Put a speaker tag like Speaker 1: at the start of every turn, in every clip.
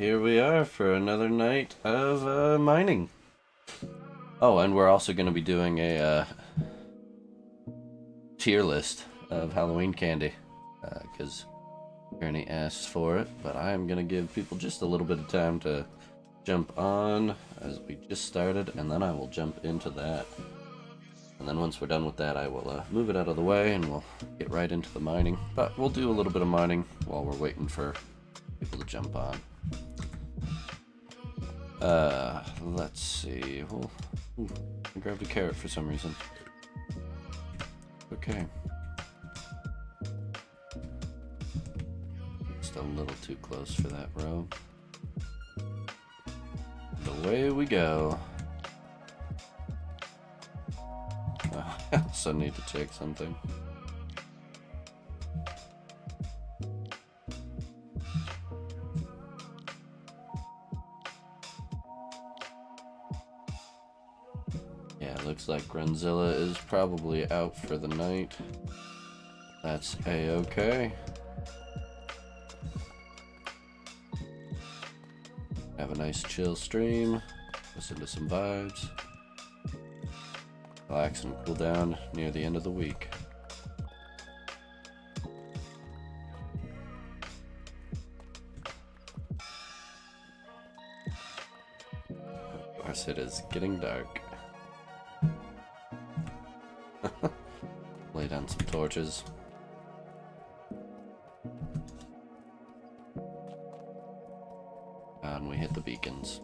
Speaker 1: here we are for another night of mining. Oh, and we're also going to be doing a tier list of Halloween candy, because Ernie asked for it, but I am going to give people just a little bit of time to jump on as we just started, and then I will jump into that. And then once we're done with that, I will move it out of the way and we'll get right into the mining. But we'll do a little bit of mining while we're waiting for people to jump on. Let's see. I grabbed a carrot for some reason. Okay. Just a little too close for that row. And away we go. I also need to check something. Yeah, looks like Grunzilla is probably out for the night. That's a-okay. Have a nice chill stream. Listen to some vibes. Relax and cool down near the end of the week. Of course, it is getting dark. Lay down some torches. And we hit the beacons.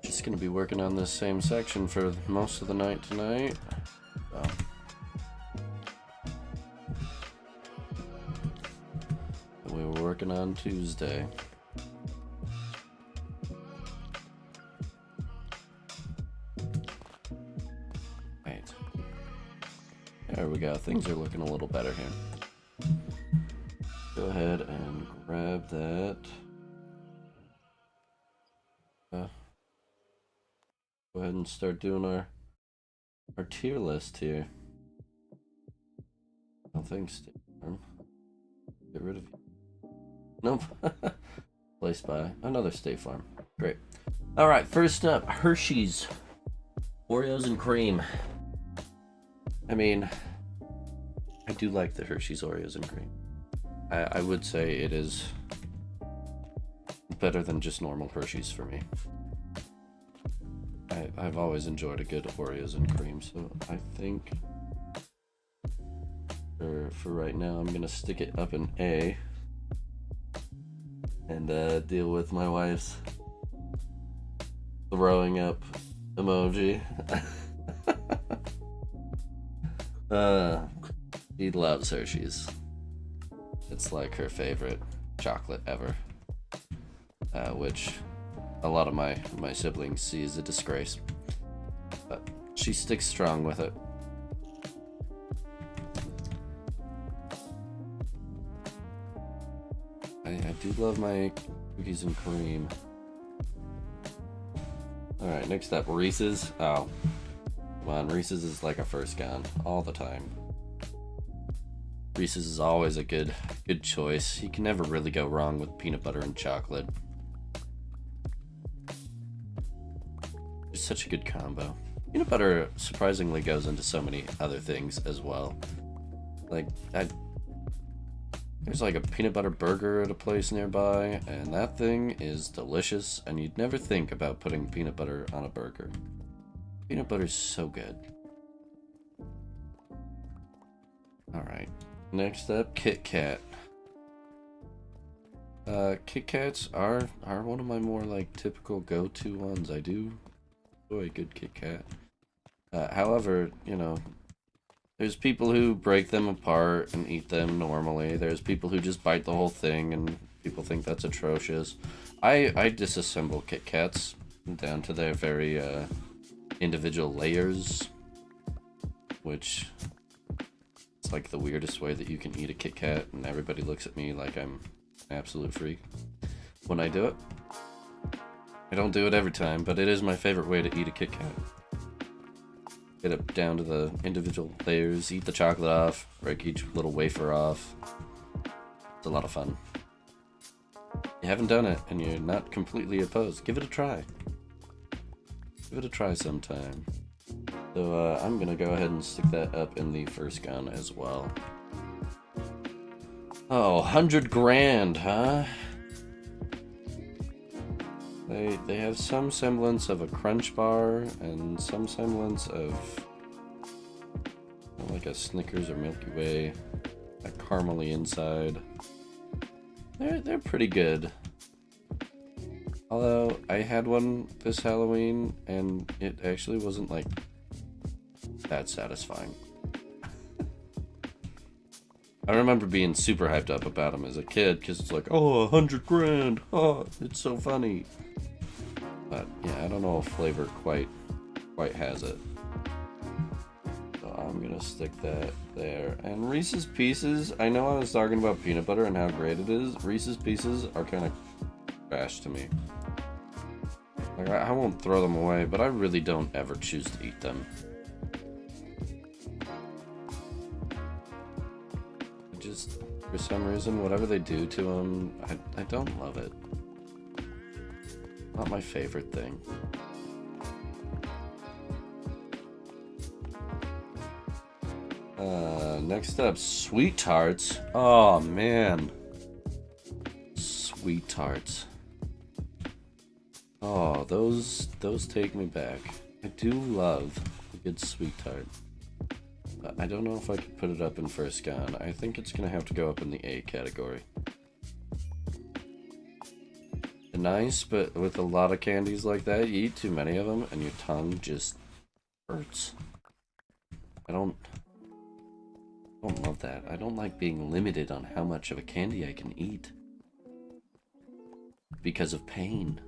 Speaker 1: Just gonna be working on this same section for most of the night tonight. So. That we were working on Tuesday. Right. There we go. Things are looking a little better here. Go ahead and grab that. Go ahead and start doing our tier list here. Oh, thanks, State Farm. Get rid of you. Nope. Placed by another State Farm. Great. All right, first up, Hershey's Oreos and cream. I mean, I do like the Hershey's Oreos and cream. I would say it is better than just normal Hershey's for me. I've always enjoyed a good Oreos and cream, so I think for right now I'm gonna stick it up in A and deal with my wife's throwing up emoji. She loves Hershey's. It's like her favorite chocolate ever, which a lot of my siblings see as a disgrace, but she sticks strong with it. I do love my cookies and cream. Alright, next up, Reese's. Oh, come on, Reese's is like a first gun all the time. Reese's is always a good choice. You can never really go wrong with peanut butter and chocolate. It's such a good combo. Peanut butter surprisingly goes into so many other things as well. Like, there's like a peanut butter burger at a place nearby, and that thing is delicious, and you'd never think about putting peanut butter on a burger. Peanut butter's so good. Alright, next up, Kit Kat. Kit Kats are one of my more like typical go-to ones. I do enjoy a good Kit Kat. However, you know, there's people who break them apart and eat them normally. There's people who just bite the whole thing, and people think that's atrocious. I disassemble Kit Kats down to their very individual layers, which is like the weirdest way that you can eat a Kit Kat, and everybody looks at me like I'm an absolute freak when I do it. I don't do it every time, but it is my favorite way to eat a Kit Kat. Get it down to the individual layers, eat the chocolate off, break each little wafer off. It's a lot of fun. If you haven't done it and you're not completely opposed, give it a try. Give it a try sometime. So I'm gonna go ahead and stick that up in the first gun as well. Oh, 100 grand, huh? They have some semblance of a crunch bar and some semblance of like a Snickers or Milky Way, a caramely inside. They're pretty good. Although I had one this Halloween and it actually wasn't like that satisfying. I remember being super hyped up about them as a kid because it's like, oh, 100 grand, oh, it's so funny. But yeah, I don't know if flavor quite has it. So I'm gonna stick that there. And Reese's Pieces, I know I was talking about peanut butter and how great it is. Reese's Pieces are kind of trash to me. Like I won't throw them away, but I really don't ever choose to eat them. Just for some reason, whatever they do to them, I don't love it. Not my favorite thing. Next up, sweet tarts. Oh man, sweet tarts. Oh, those take me back. I do love a good sweet tart. But I don't know if I could put it up in first gun. I think it's gonna have to go up in the A category. Nice, but with a lot of candies like that, you eat too many of them and your tongue just hurts. I don't love that. I don't like being limited on how much of a candy I can eat because of pain.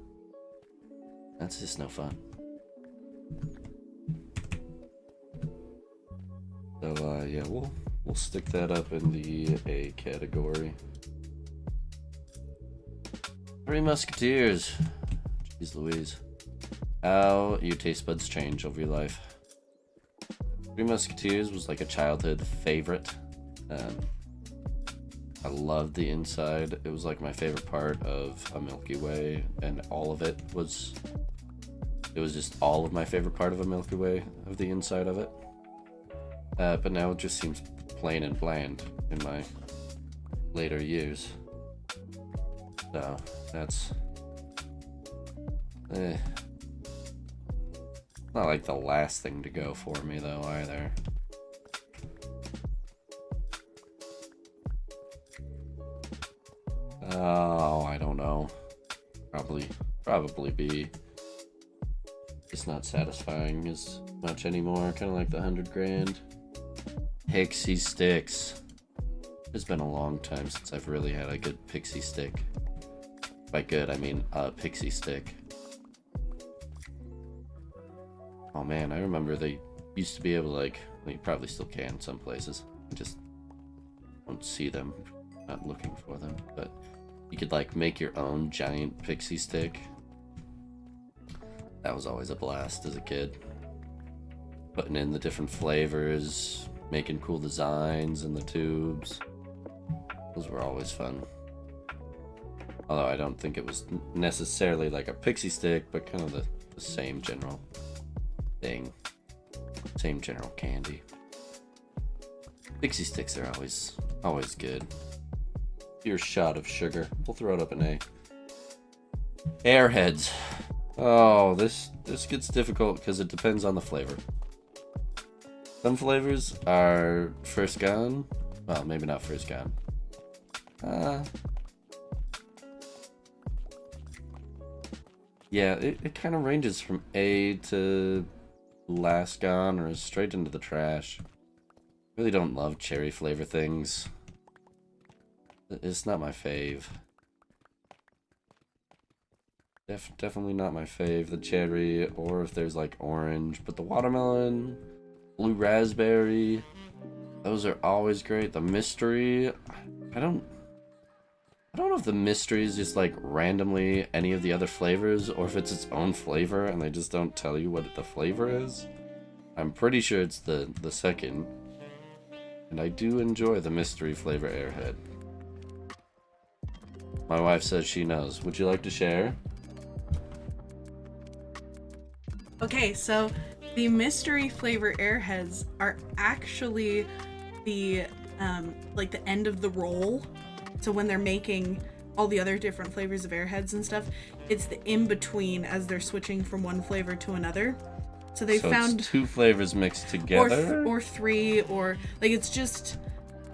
Speaker 1: That's just no fun. So yeah, we'll stick that up in the A category. Three Musketeers. Jeez Louise. How your taste buds change over your life. Three Musketeers was like a childhood favorite. I loved the inside. It was like my favorite part of a Milky Way, and all of it was just all of my favorite part of a Milky Way, of the inside of it. But now it just seems plain and bland in my later years. So that's not like the last thing to go for me though either. Oh, I don't know. Probably B. It's not satisfying as much anymore. Kind of like the 100 grand. Pixie sticks. It's been a long time since I've really had a good pixie stick. By good, I mean a pixie stick. Oh man, I remember they used to be able to like, well, you probably still can some places. I just don't see them, not looking for them. But you could like make your own giant pixie stick. That was always a blast as a kid. Putting in the different flavors, making cool designs in the tubes. Those were always fun. Although I don't think it was necessarily like a pixie stick, but kind of the same general thing. Same general candy. Pixie sticks are always good. Pure shot of sugar. We'll throw it up in A. Airheads. Oh, this gets difficult because it depends on the flavor. Some flavors are first gone. Well, maybe not first gone. Yeah, it kind of ranges from A to last gone or straight into the trash. Really don't love cherry flavor things. It's not my fave. Definitely not my fave, the cherry, or if there's like orange, but the watermelon, blue raspberry, those are always great. The mystery, I don't know if the mystery is just like randomly any of the other flavors, or if it's its own flavor and they just don't tell you what the flavor is. I'm pretty sure it's the second. And I do enjoy the mystery flavor Airhead. My wife says she knows. Would you like to share?
Speaker 2: Okay, so the mystery flavor airheads are actually the like the end of the roll. So when they're making all the other different flavors of airheads and stuff, it's the in between as they're switching from one flavor to another. So they found
Speaker 1: it's 2 flavors mixed together,
Speaker 2: or 3, or like it's just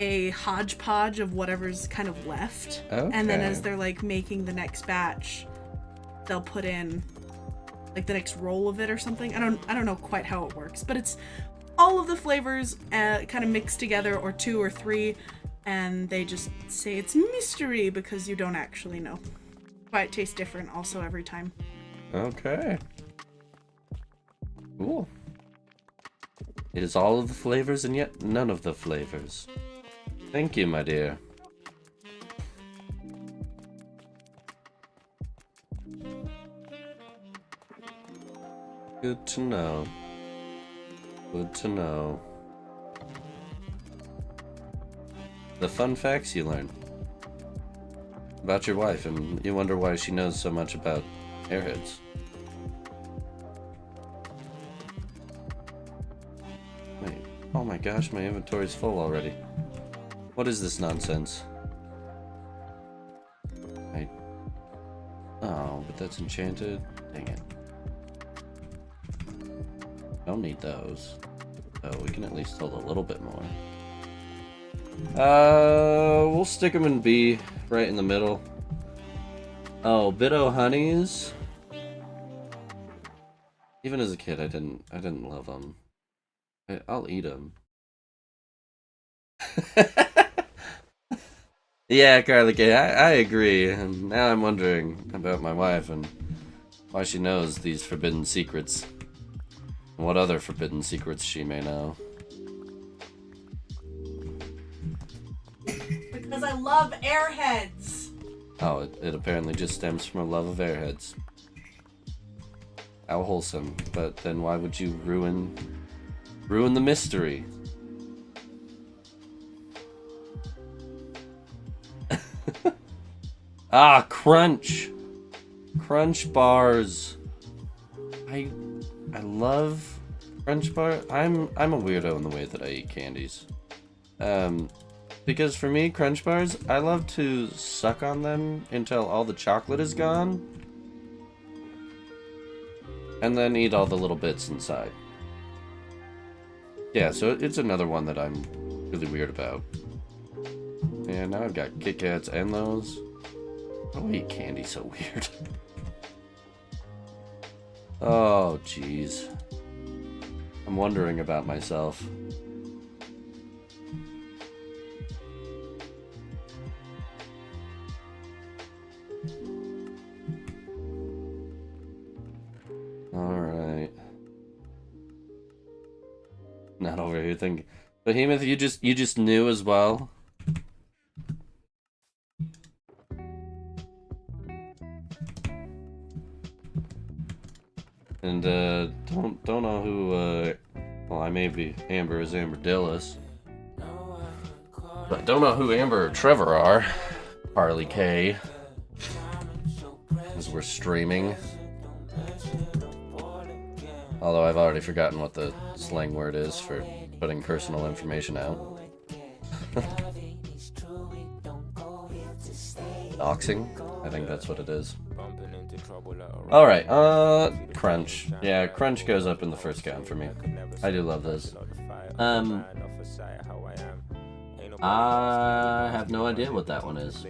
Speaker 2: a hodgepodge of whatever's kind of left.
Speaker 1: Okay.
Speaker 2: And then as they're like making the next batch, they'll put in like the next roll of it or something. I don't know quite how it works, but it's all of the flavors kind of mixed together, or 2 or 3, and they just say it's mystery because you don't actually know. Why it tastes different also every time.
Speaker 1: Okay. Cool. It is all of the flavors and yet none of the flavors. Thank you, my dear. Good to know. Good to know. The fun facts you learn about your wife, and you wonder why she knows so much about airheads. Wait, oh my gosh, my inventory's full already. What is this nonsense? Oh, but that's enchanted. Dang it. Don't need those. So we can at least hold a little bit more. We'll stick them in B, right in the middle. Oh, Bitto honeys. Even as a kid, I didn't love them. I'll eat them. Yeah, Carly K, I agree. And now I'm wondering about my wife and why she knows these forbidden secrets. And what other forbidden secrets she may know.
Speaker 2: Because I love airheads.
Speaker 1: Oh, it apparently just stems from a love of airheads. How wholesome. But then why would you ruin the mystery? Ah, crunch bars. I love crunch bar. I'm a weirdo in the way that I eat candies. Because for me, crunch bars, I love to suck on them until all the chocolate is gone, and then eat all the little bits inside. Yeah, so it's another one that I'm really weird about. And now I've got Kit Kats and those. Oh, I eat candy so weird. Oh, jeez. I'm wondering about myself. Alright. Not over here thinking. Behemoth, you just knew as well? And don't know who well, I may be Amber is Amber Dillis. But I don't know who Amber or Trevor are. Harley K. As we're streaming. Although I've already forgotten what the slang word is for putting personal information out. Doxing? I think that's what it is. Alright, Crunch. Yeah, Crunch goes up in the first count for me. I do love this. I have no idea what that one is.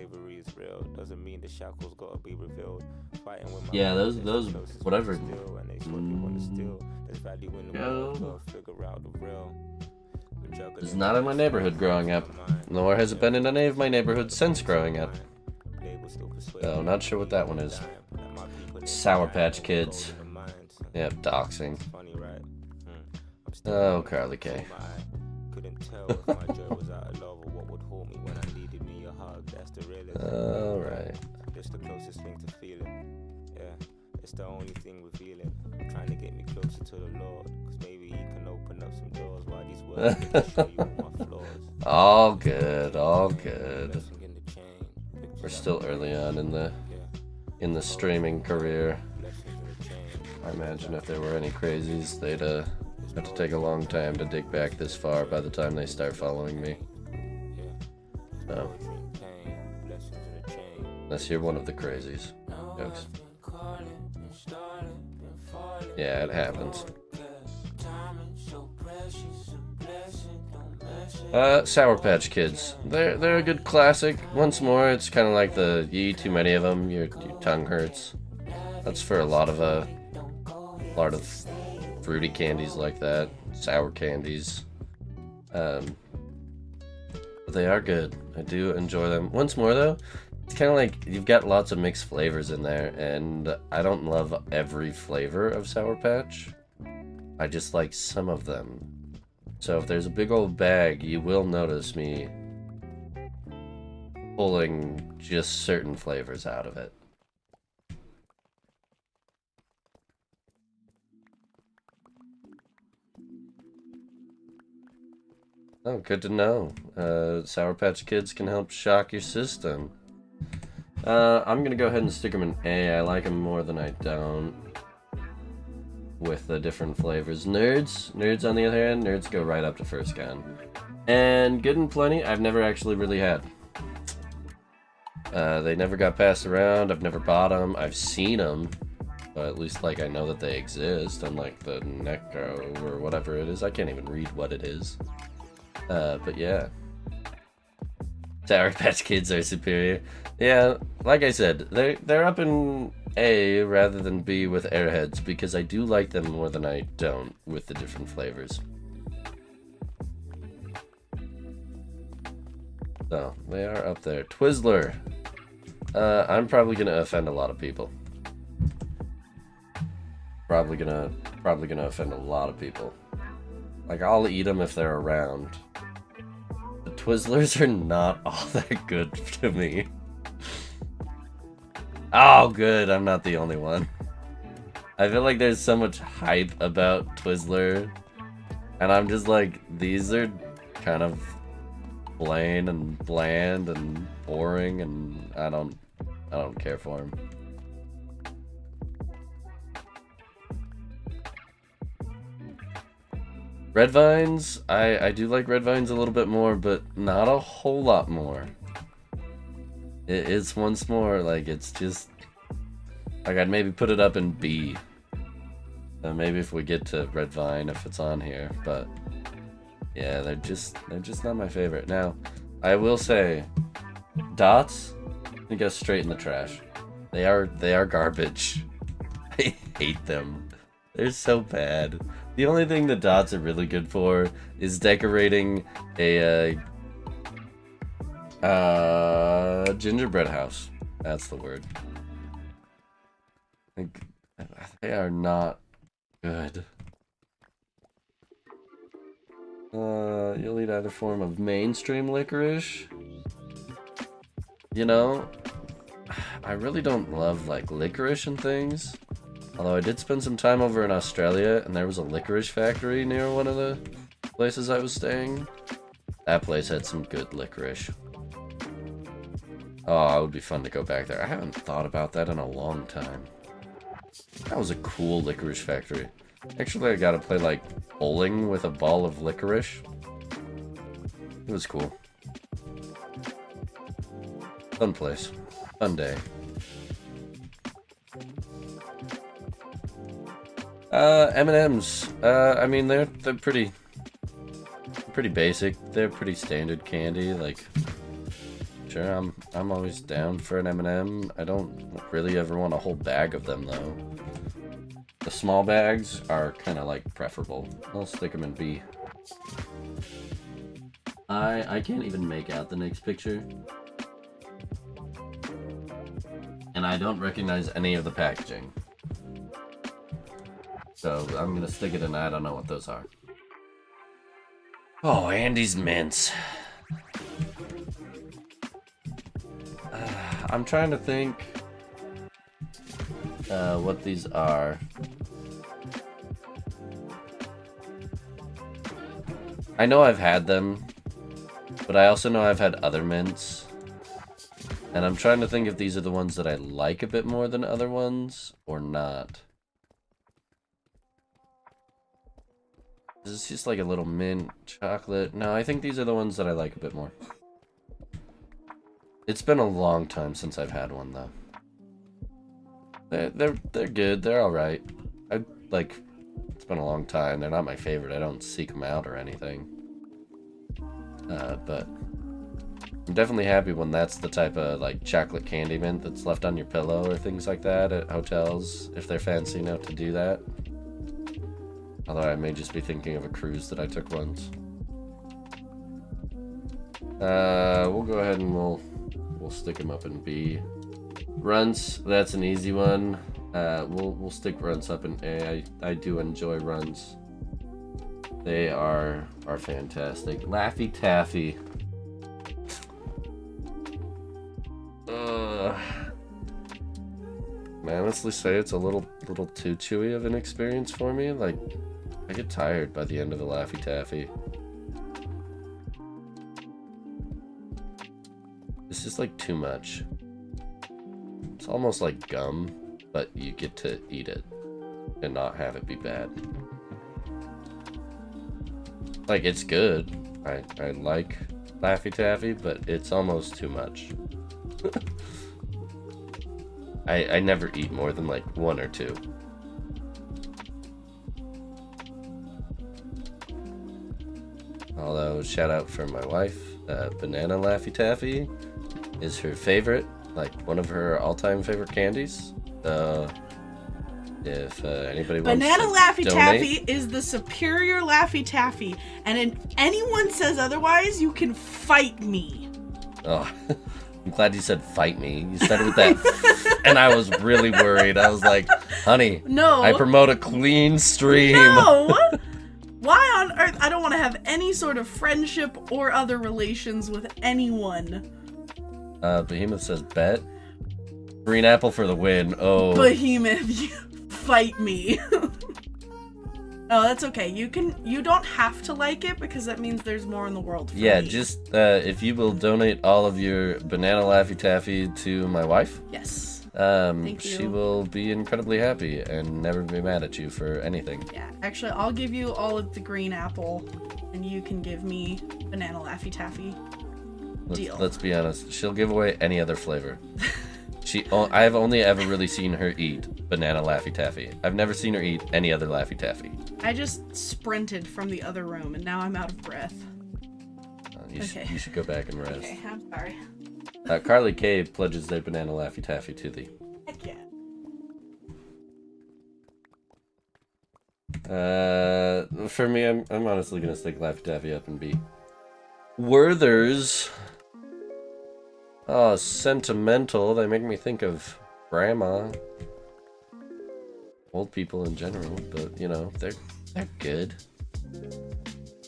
Speaker 1: Yeah, those, whatever. It's not in my neighborhood growing up, nor has it been in any of my neighborhoods since growing up. So, not sure what that one is. Sour Patch Kids. Yep, doxing. Oh, Carly K. Alright.
Speaker 3: It's the closest thing to feeling. Yeah, it's the only thing revealing. Trying to get me closer to the Lord. Cause maybe he can open up some doors while these words get to show you my flaws.
Speaker 1: All good, all good. We're still early on in the streaming career. I imagine if there were any crazies, they'd have to take a long time to dig back this far by the time they start following me. So, unless you're one of the crazies. Jokes. Yeah, it happens. Sour Patch Kids. They're a good classic. Once more, it's kind of like the you eat too many of them, your tongue hurts. That's for a lot of fruity candies like that, sour candies. But they are good. I do enjoy them. Once more though, it's kind of like you've got lots of mixed flavors in there, and I don't love every flavor of Sour Patch. I just like some of them. So if there's a big old bag, you will notice me pulling just certain flavors out of it. Oh, good to know. Sour Patch Kids can help shock your system. I'm gonna go ahead and stick them in A. I like them more than I don't. With the different flavors. Nerds on the other hand, nerds go right up to first gun. And Good and Plenty, I've never actually really had. They never got passed around. I've never bought them. I've seen them. But at least, like, I know that they exist. Unlike the Necro or whatever it is. I can't even read what it is. But yeah. Sour Patch Kids are superior. Yeah, like I said, they're up in A rather than B with Airheads because I do like them more than I don't with the different flavors. So, they are up there. Twizzler. I'm probably gonna offend a lot of people. Probably gonna offend a lot of people. Like, I'll eat them if they're around. The Twizzlers are not all that good to me. Oh, good. I'm not the only one. I feel like there's so much hype about Twizzler. And I'm just like, these are kind of plain and bland and boring, and I don't care for them. Red Vines, I do like Red Vines a little bit more, but not a whole lot more. It's once more, like, it's just, like, I'd maybe put it up in B. Maybe if we get to Red Vine, if it's on here, but yeah, they're just not my favorite. Now, I will say, dots can go straight in the trash. They are garbage. I hate them. They're so bad. The only thing the dots are really good for is decorating a gingerbread house. That's the word. They are not good. You'll eat either form of mainstream licorice. You know, I really don't love, like, licorice and things. Although I did spend some time over in Australia, and there was a licorice factory near one of the places I was staying. That place had some good licorice. Oh, it would be fun to go back there. I haven't thought about that in a long time. That was a cool licorice factory. Actually, I got to play, like, bowling with a ball of licorice. It was cool. Fun place. Fun day. M&M's. I mean, they're pretty basic. They're pretty standard candy. Like, sure, I'm always down for an M&M. I don't really ever want a whole bag of them though. The small bags are kind of like preferable. I'll stick them in B. I can't even make out the next picture. And I don't recognize any of the packaging. So I'm gonna stick it in. I don't know what those are. Oh, Andy's mints. I'm trying to think what these are. I know I've had them, but I also know I've had other mints. And I'm trying to think if these are the ones that I like a bit more than other ones, or not. Is this just like a little mint chocolate? No, I think these are the ones that I like a bit more. It's been a long time since I've had one, though. They're good. They're all right. It's been a long time. They're not my favorite. I don't seek them out or anything. But I'm definitely happy when that's the type of like chocolate candy mint that's left on your pillow or things like that at hotels, if they're fancy enough to do that. Although I may just be thinking of a cruise that I took once. We'll go ahead and we'll stick him up in B. Runts, that's an easy one. We'll stick runts up in A. I do enjoy runts. They are fantastic. Laffy Taffy. I honestly say it's a little too chewy of an experience for me. Like, I get tired by the end of a Laffy Taffy. This is like too much. It's almost like gum, but you get to eat it and not have it be bad. Like, it's good. I like Laffy Taffy, but it's almost too much. I never eat more than like one or two. Although, shout out for my wife, Banana Laffy Taffy is her favorite, like one of her all-time favorite candies. If anybody wants
Speaker 2: Banana
Speaker 1: to
Speaker 2: Laffy
Speaker 1: donate,
Speaker 2: Taffy is the superior Laffy Taffy, and if anyone says otherwise, you can fight me.
Speaker 1: Oh, I'm glad you said fight me. You started with that, and I was really worried. I was like, honey,
Speaker 2: no,
Speaker 1: I promote a clean stream.
Speaker 2: No! Why on earth? I don't want to have any sort of friendship or other relations with anyone.
Speaker 1: Behemoth says bet. Green apple for the win. Oh.
Speaker 2: Behemoth, you fight me. Oh, that's okay. You don't have to like it because that means there's more in the world for
Speaker 1: Yeah,
Speaker 2: me.
Speaker 1: just if you will donate all of your Banana Laffy Taffy to my wife.
Speaker 2: Yes.
Speaker 1: Thank you. She will be incredibly happy and never be mad at you for anything.
Speaker 2: Yeah, actually, I'll give you all of the green apple, and you can give me Banana Laffy Taffy. Deal.
Speaker 1: Let's be honest. She'll give away any other flavor. I've only ever really seen her eat Banana Laffy Taffy. I've never seen her eat any other Laffy Taffy.
Speaker 2: I just sprinted from the other room, and now I'm out of breath.
Speaker 1: You should go back and rest.
Speaker 2: Okay, I'm sorry.
Speaker 1: Carly K pledges their Banana Laffy Taffy to thee.
Speaker 2: Heck yeah.
Speaker 1: For me, I'm honestly gonna stick Laffy Taffy up and B. Werthers. Oh, sentimental. They make me think of grandma. Old people in general, but you know, they're good.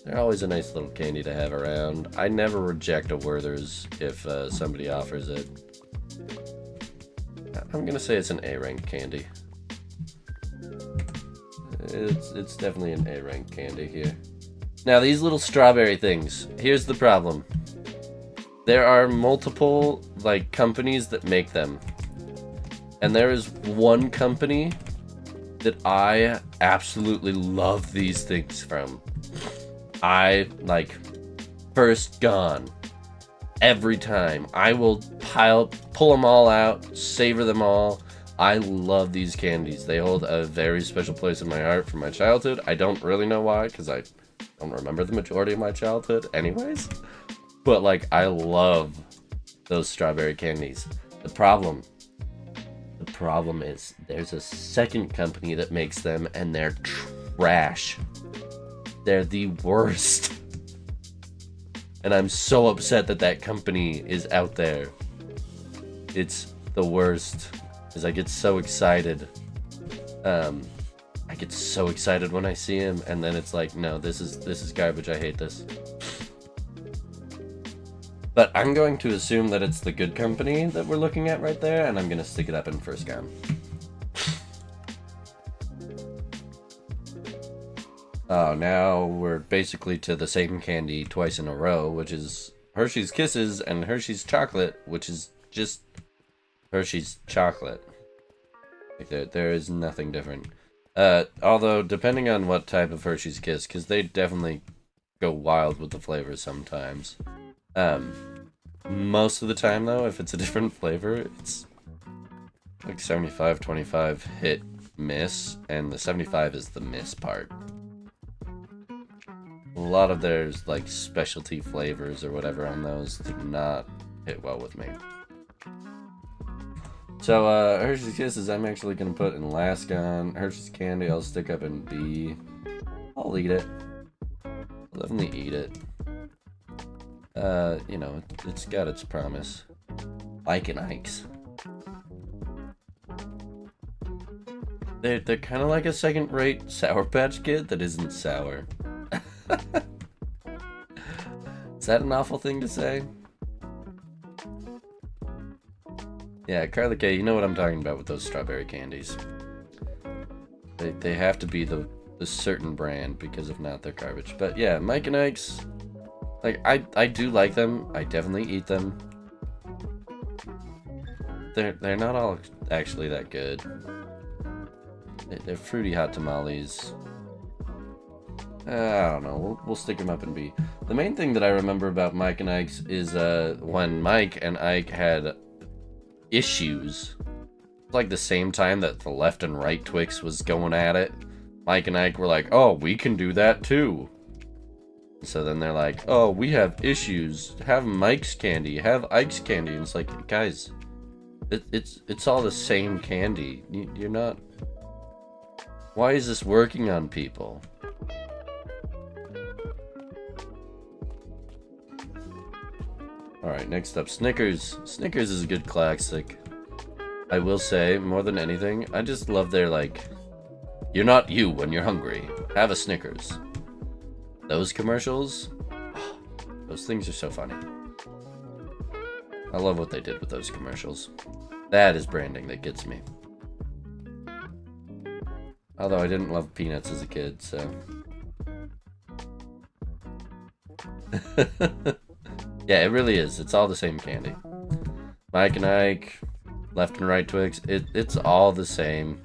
Speaker 1: They're always a nice little candy to have around. I never reject a Werther's if somebody offers it. I'm gonna say it's an A-rank candy. It's definitely an A-rank candy here. Now these little strawberry things. Here's the problem. There are multiple like companies that make them, and there is one company that I absolutely love these things from. I like first gone every time. I will pull them all out, savor them all. I love these candies. They hold a very special place in my heart from my childhood. I don't really know why, because I don't remember the majority of my childhood anyways. But like, I love those strawberry candies. The problem is there's a second company that makes them, and they're trash. They're the worst. And I'm so upset that company is out there. It's the worst. Because I get so excited. I get so excited when I see him, and then it's like, no, this is garbage. I hate this. But I'm going to assume that it's the good company that we're looking at right there, and I'm going to stick it up in first gone. Oh, now we're basically to the same candy twice in a row, which is Hershey's Kisses and Hershey's Chocolate, which is just Hershey's chocolate. Like there is nothing different. Although, depending on what type of Hershey's Kiss, because they definitely go wild with the flavors sometimes. Most of the time, though, if it's a different flavor, it's like 75-25 hit miss, and the 75 is the miss part. A lot of there's like specialty flavors or whatever on those do not hit well with me. So, Hershey's Kisses I'm actually going to put in last gun. Hershey's Candy I'll stick up in B. I'll eat it. I'll definitely eat it. You know, it's got its promise. Ike and Ike's. They're kind of like a second-rate Sour Patch Kid that isn't sour. Is that an awful thing to say? Yeah, Carly K, you know what I'm talking about with those strawberry candies. They have to be the certain brand, because if not, they're garbage. But yeah, Mike and Ike's, like, I do like them. I definitely eat them. They're not all actually that good. They're fruity hot tamales. I don't know. We'll stick them up in B. The main thing that I remember about Mike and Ike's is when Mike and Ike had issues. Like the same time that the left and right Twix was going at it, Mike and Ike were like, "Oh, we can do that too." So then they're like, "Oh, we have issues. Have Mike's candy. Have Ike's candy." And it's like, guys, it's all the same candy. You're not. Why is this working on people? Alright, next up, Snickers. Snickers is a good classic. I will say, more than anything, I just love their, like, "You're not you when you're hungry. Have a Snickers." Those commercials, those things are so funny. I love what they did with those commercials. That is branding that gets me. Although I didn't love peanuts as a kid, so... Yeah, it really is. It's all the same candy. Mike and Ike, left and right Twix, it's all the same.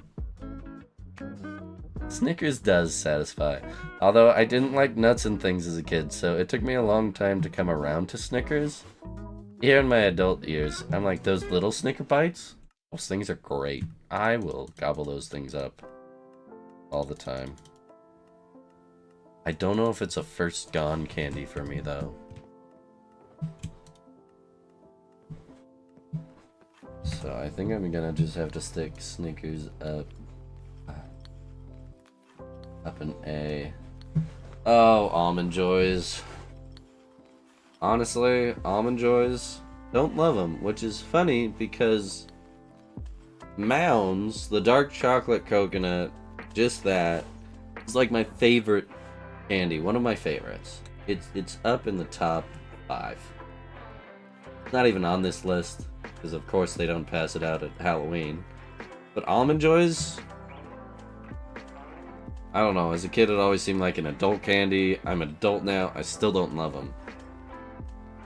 Speaker 1: Snickers does satisfy. Although I didn't like nuts and things as a kid, so it took me a long time to come around to Snickers. Here in my adult years, I'm like, those little Snicker bites? Those things are great. I will gobble those things up all the time. I don't know if it's a first gone candy for me, though. So I think I'm gonna just have to stick Snickers up in A. Oh, Almond Joys. Honestly, Almond Joys, don't love them, which is funny because Mounds, the dark chocolate coconut, just that, is like my favorite candy, one of my favorites. It's up in the top 5. It's not even on this list, because of course they don't pass it out at Halloween. But Almond Joys, I don't know, as a kid it always seemed like an adult candy. I'm an adult now, I still don't love them.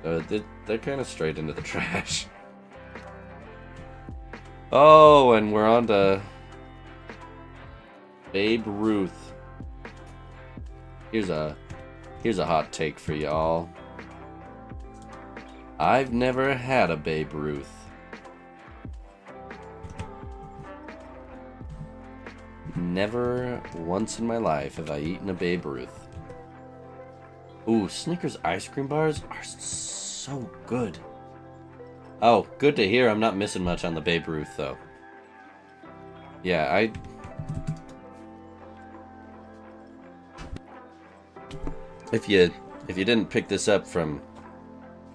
Speaker 1: They're kind of straight into the trash. Oh, and we're on to Babe Ruth. Here's a hot take for y'all. I've never had a Babe Ruth. Never once in my life have I eaten a Babe Ruth. Ooh, Snickers ice cream bars are so good. Oh, good to hear I'm not missing much on the Babe Ruth, though. Yeah, If you didn't pick this up from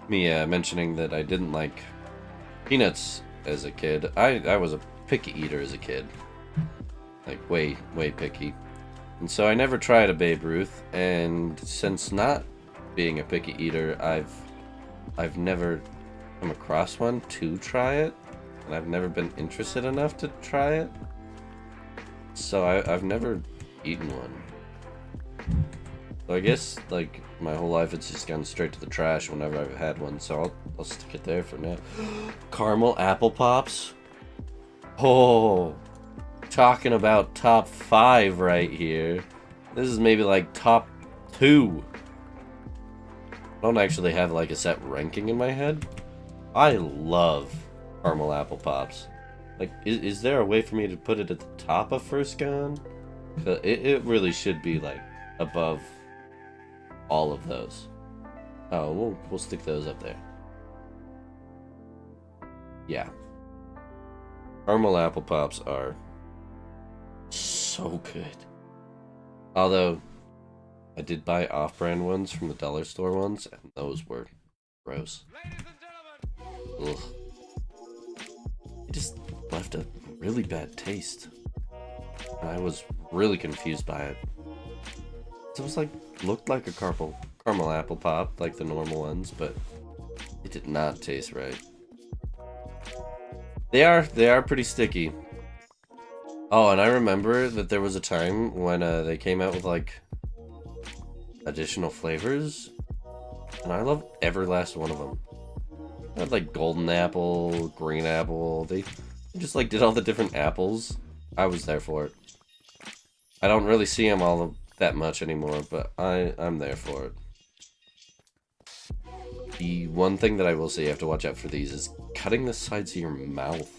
Speaker 1: me mentioning that I didn't like peanuts as a kid, I was a picky eater as a kid. Like, way picky. And so I never tried a Babe Ruth, and since not being a picky eater, I've never come across one to try it, and I've never been interested enough to try it. So I've never eaten one. So I guess, like, my whole life it's just gone straight to the trash whenever I've had one, so I'll stick it there for now. Caramel apple pops. Oh, talking about top 5 right here. This is maybe like top 2. I don't actually have like a set ranking in my head. I love caramel apple pops. Like, is there a way for me to put it at the top of first gun? It really should be like above all of those. Oh, we'll stick those up there. Yeah. Caramel apple pops are so good. Although, I did buy off-brand ones from the dollar store ones, and those were gross. Ugh. It just left a really bad taste. And I was really confused by it. It was like, looked like a caramel apple pop, like the normal ones, but it did not taste right. They are pretty sticky. Oh, and I remember that there was a time when they came out with like additional flavors, and I loved every last one of them. I had like golden apple, green apple. They just like did all the different apples. I was there for it. I don't really see them all that much anymore, but I'm there for it. The one thing that I will say you have to watch out for these is cutting the sides of your mouth.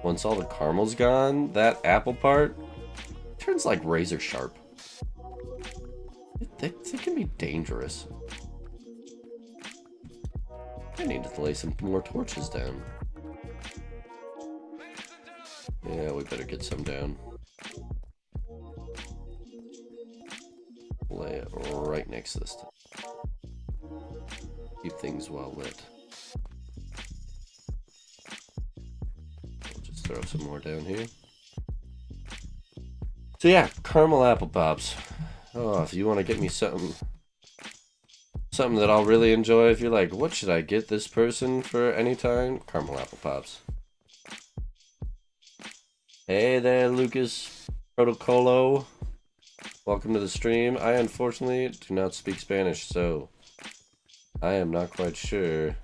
Speaker 1: Once all the caramel's gone, that apple part turns like razor sharp. They can be dangerous. I need to lay some more torches down. Yeah, we better get some down. Lay it right next to this stuff. Keep things well lit. We'll just throw some more down here. So yeah, caramel apple pops. Oh, if you want to get me something that I'll really enjoy, if you're like, what should I get this person for any time? Caramel apple pops. Hey there, Lucas Protocolo. Welcome to the stream. I unfortunately do not speak Spanish, so I am not quite sure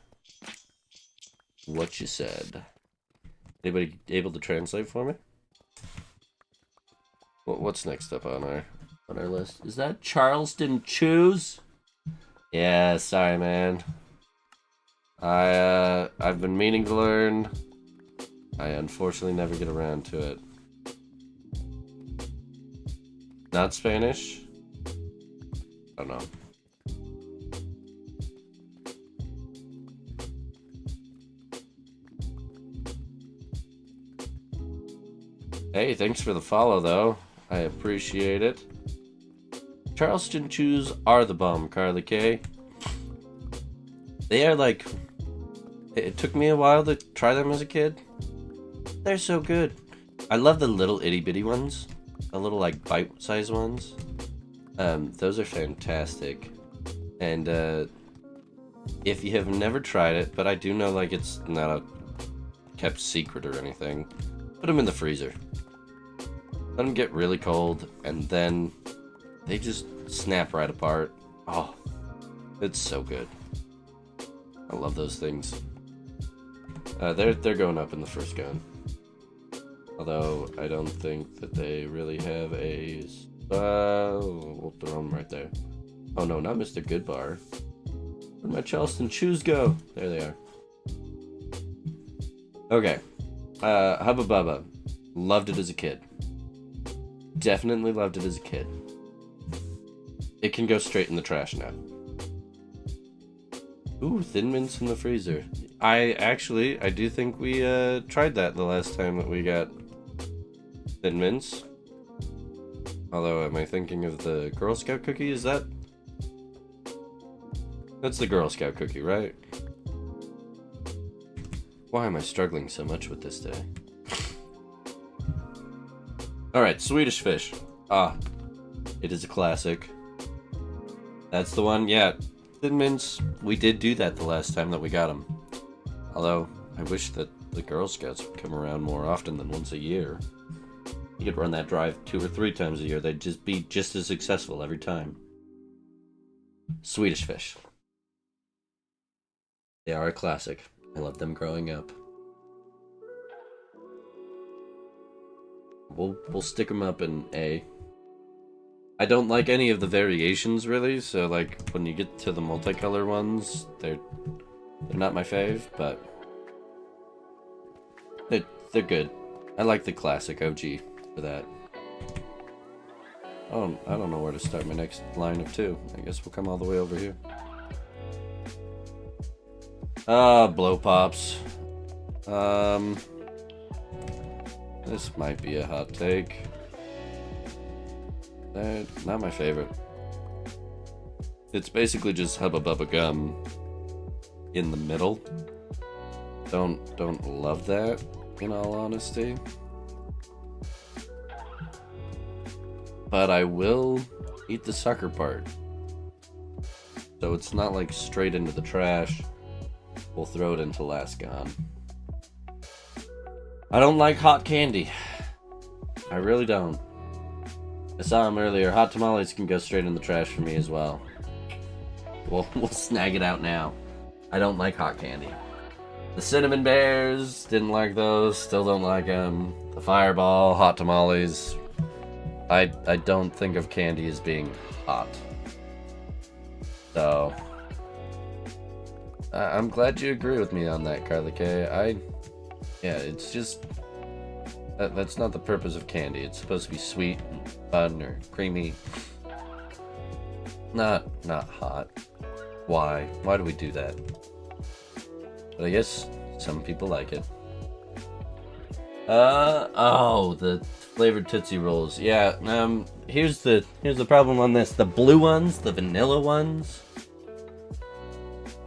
Speaker 1: what you said. Anybody able to translate for me? What's next up on our list? Is that Charleston Chews? Yeah, sorry, man. I've been meaning to learn. I unfortunately never get around to it. Not Spanish? I don't know. Hey, thanks for the follow, though. I appreciate it. Charleston Chews are the bomb, Carly K. They are like... It took me a while to try them as a kid. They're so good. I love the little itty-bitty ones. The little, like, bite-sized ones. Those are fantastic. And, if you have never tried it, but I do know, like, it's not a kept secret or anything, put them in the freezer. Let them get really cold, and then they just snap right apart. Oh, it's so good. I love those things. They're going up in the first gun. Although, I don't think that they really have a... we'll throw them right there. Oh no, not Mr. Goodbar. Where'd my Charleston Chews go? There they are. Okay. Hubba Bubba. Loved it as a kid. Definitely loved it as a kid. It can go straight in the trash now. Ooh, Thin Mints in the freezer. I do think we tried that the last time that we got Thin Mints. Although, am I thinking of the Girl Scout cookie? Is that... That's the Girl Scout cookie, right? Why am I struggling so much with this today? Alright, Swedish fish. Ah, it is a classic. That's the one, yeah. Thin Mints, we did do that the last time that we got them. Although, I wish that the Girl Scouts would come around more often than once a year. You could run that drive 2 or 3 times a year. They'd just be just as successful every time. Swedish fish. They are a classic. I love them growing up. We'll stick them up in A. I don't like any of the variations really, so like when you get to the multicolor ones, they're not my fave, but they're good. I like the classic OG for that. I don't know where to start my next line of 2. I guess we'll come all the way over here. Blow pops. This might be a hot take. Not my favorite. It's basically just Hubba Bubba Gum in the middle. Don't love that, in all honesty. But I will eat the sucker part. So it's not like straight into the trash. We'll throw it into last gone. I don't like hot candy. I really don't. I saw him earlier. Hot tamales can go straight in the trash for me as well. We'll snag it out now. I don't like hot candy. The cinnamon bears, didn't like those. Still don't like them. The fireball, hot tamales. I don't think of candy as being hot. So I'm glad you agree with me on that, Carly K. Yeah, it's just that's not the purpose of candy. It's supposed to be sweet and fun or creamy. Not hot. Why? Why do we do that? But I guess some people like it. Oh, the flavored Tootsie Rolls. Yeah, here's the problem on this. The blue ones, the vanilla ones,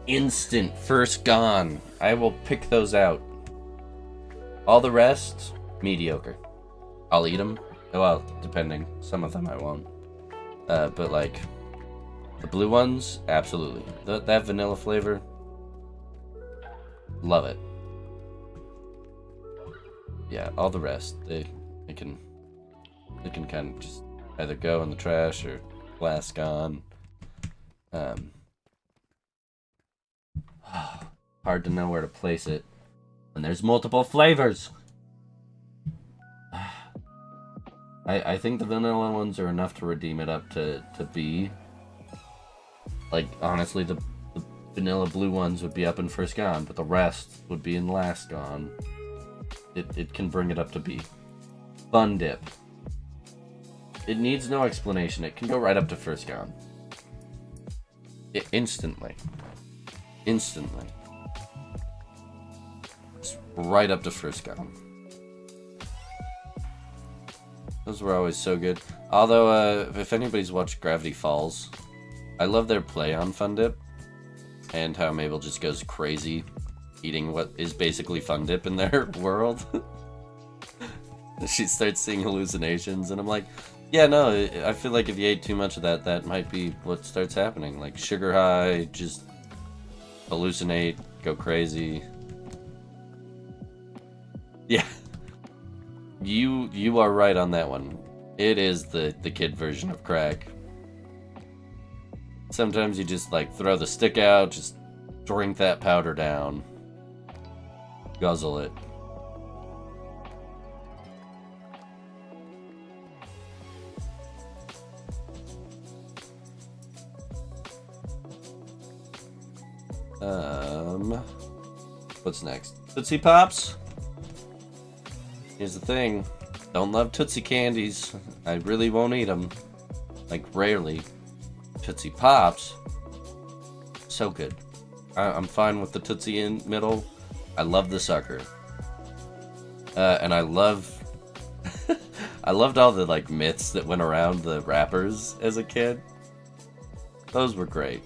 Speaker 1: instant, first gone. I will pick those out. All the rest, mediocre. I'll eat them. Well, depending. Some of them I won't. But like, the blue ones, absolutely. That vanilla flavor, love it. Yeah, all the rest, they can kind of just either go in the trash or blast gone. Hard to know where to place it when there's multiple flavors. I think the vanilla ones are enough to redeem it up to B. Like, honestly, the vanilla blue ones would be up in first gone, but the rest would be in last gone. It can bring it up to B. Fun Dip. It needs no explanation. It can go right up to first gone. Instantly. Instantly. It's right up to first gone. Those were always so good. Although, if anybody's watched Gravity Falls, I love their play on Fun Dip. And how Mabel just goes crazy eating what is basically Fun Dip in their world. She starts seeing hallucinations, and I'm like, yeah, no, I feel like if you ate too much of that, that might be what starts happening. Like, sugar high, just hallucinate, go crazy. Yeah. You are right on that one. It is the kid version of crack. Sometimes you just, like, throw the stick out, just drink that powder down. Guzzle it. What's next? Tootsie Pops? Here's the thing. Don't love Tootsie candies. I really won't eat them. Like, rarely. Tootsie Pops? So good. I'm fine with the Tootsie in middle. I love the sucker. And I love... I loved all the, like, myths that went around the wrappers as a kid. Those were great.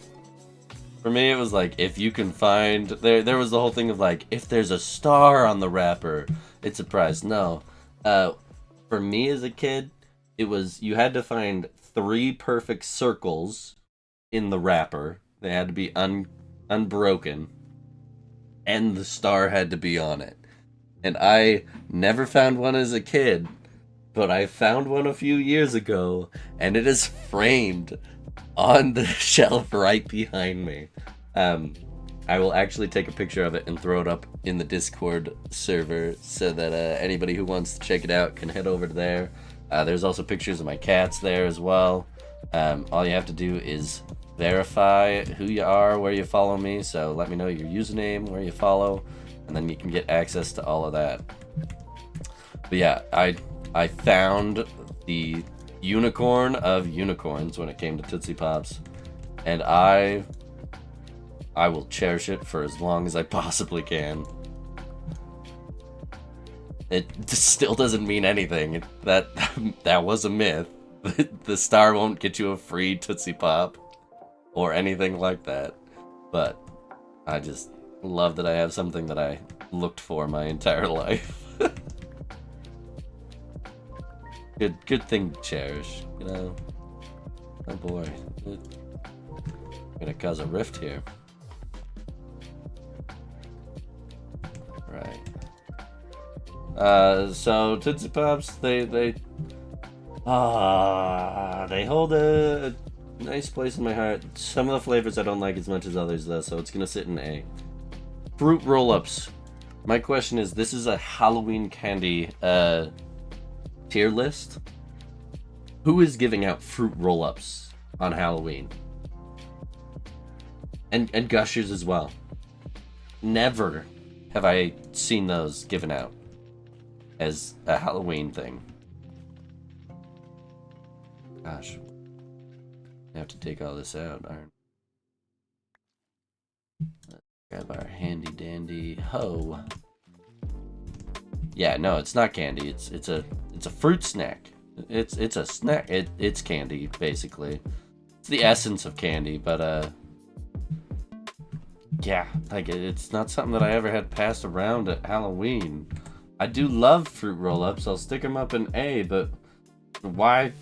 Speaker 1: For me, it was like, if you can find... There was the whole thing of, like, if there's a star on the wrapper, it's a prize. No. For me as a kid, it was... You had to find 3 perfect circles in the wrapper. They had to be unbroken. And the star had to be on it. And I never found one as a kid, but I found one a few years ago, and it is framed on the shelf right behind me. I I will actually take a picture of it and throw it up in the Discord server so that anybody who wants to check it out can head over to there. There's also pictures of my cats there as well. All you have to do is verify who you are, where you follow me. So let me know your username, where you follow, and then you can get access to all of that. But yeah, I found the unicorn of unicorns when it came to Tootsie Pops, and I will cherish it for as long as I possibly can. It still doesn't mean anything. That was a myth. The star won't get you a free Tootsie Pop or anything like that. But I just love that I have something that I looked for my entire life. Good thing to cherish, you know. Oh boy, it's gonna cause a rift here. Right. So Tootsie Pops, they hold a nice place in my heart. Some of the flavors I don't like as much as others though, so it's gonna sit in A. Fruit roll-ups. My question is, this is a Halloween candy tier list. Who is giving out fruit roll-ups on Halloween? And Gushers as well. Never have I seen those given out as a Halloween thing. Gosh. I have to take all this out. Let's grab our handy dandy hoe. Yeah, no, it's not candy. It's a fruit snack. It's a snack. It's candy basically. It's the essence of candy, but yeah, like it's not something that I ever had passed around at Halloween. I do love fruit roll-ups. I'll stick them up in A, but why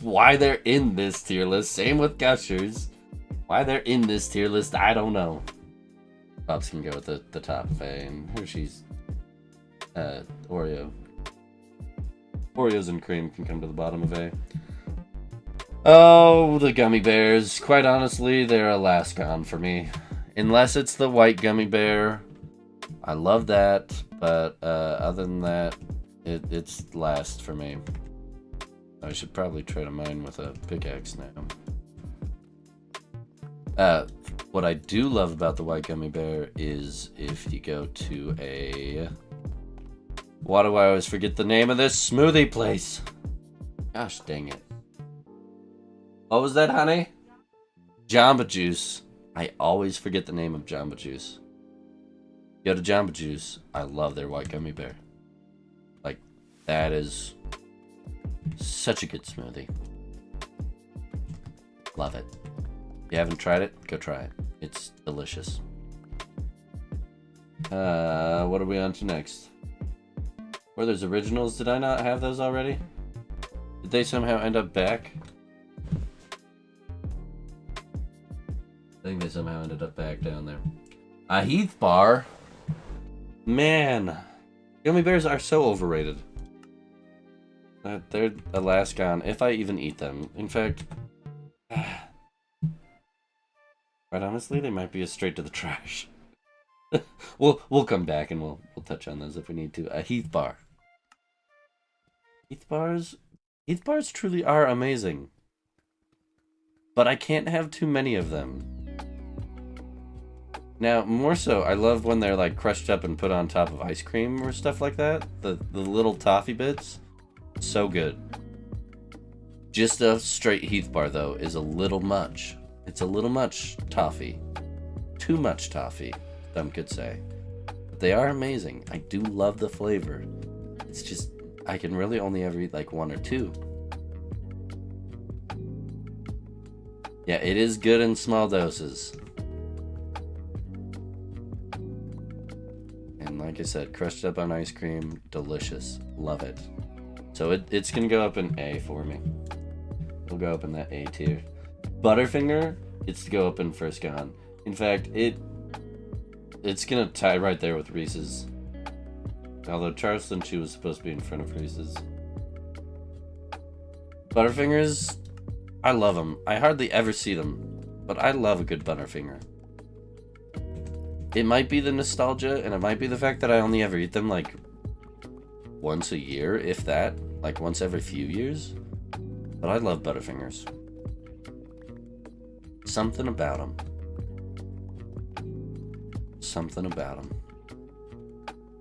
Speaker 1: why they're in this tier list? Same with Gushers. Why they're in this tier list, I don't know. Pops can go with the top of A, and Hershey's Oreos and cream can come to the bottom of A. Oh, the gummy bears. Quite honestly, they're a last gone for me. Unless it's the white gummy bear. I love that, but other than that, it's last for me. I should probably try to mine with a pickaxe now. What I do love about the white gummy bear is if you go to a... Why do I always forget the name of this smoothie place? Gosh dang it. What was that, honey? Jamba Juice. I always forget the name of Jamba Juice. Go to Jamba Juice. I love their white gummy bear. Like, that is such a good smoothie. Love it. If you haven't tried it, go try it. It's delicious. What are we on to next? Werther's Originals. Did I not have those already? Did they somehow end up back? I think they somehow ended up back down there. A Heath Bar? Man. Gummy bears are so overrated. They're the last gone, if I even eat them. In fact, quite honestly, they might be a straight to the trash. We'll come back and we'll touch on those if we need to. A Heath Bar. Heath bars truly are amazing. But I can't have too many of them. Now, more so, I love when they're like crushed up and put on top of ice cream or stuff like that. The little toffee bits. So good. Just a straight Heath Bar, though, is a little much. It's a little much toffee. Too much toffee, some could say. But they are amazing. I do love the flavor. It's just, I can really only ever eat like one or two. Yeah, it is good in small doses. And like I said, crushed up on ice cream, delicious. Love it. So it's gonna go up in A for me. It'll go up in that A tier. Butterfinger, it's to go up in first gone. In fact, it's gonna tie right there with Reese's. Although Charleston Chew was supposed to be in front of Reese's. Butterfingers, I love them. I hardly ever see them, but I love a good Butterfinger. it might be the nostalgia, and it might be the fact that I only ever eat them like once a year, if that, like once every few years. But I love Butterfingers. Something about them. Something about them.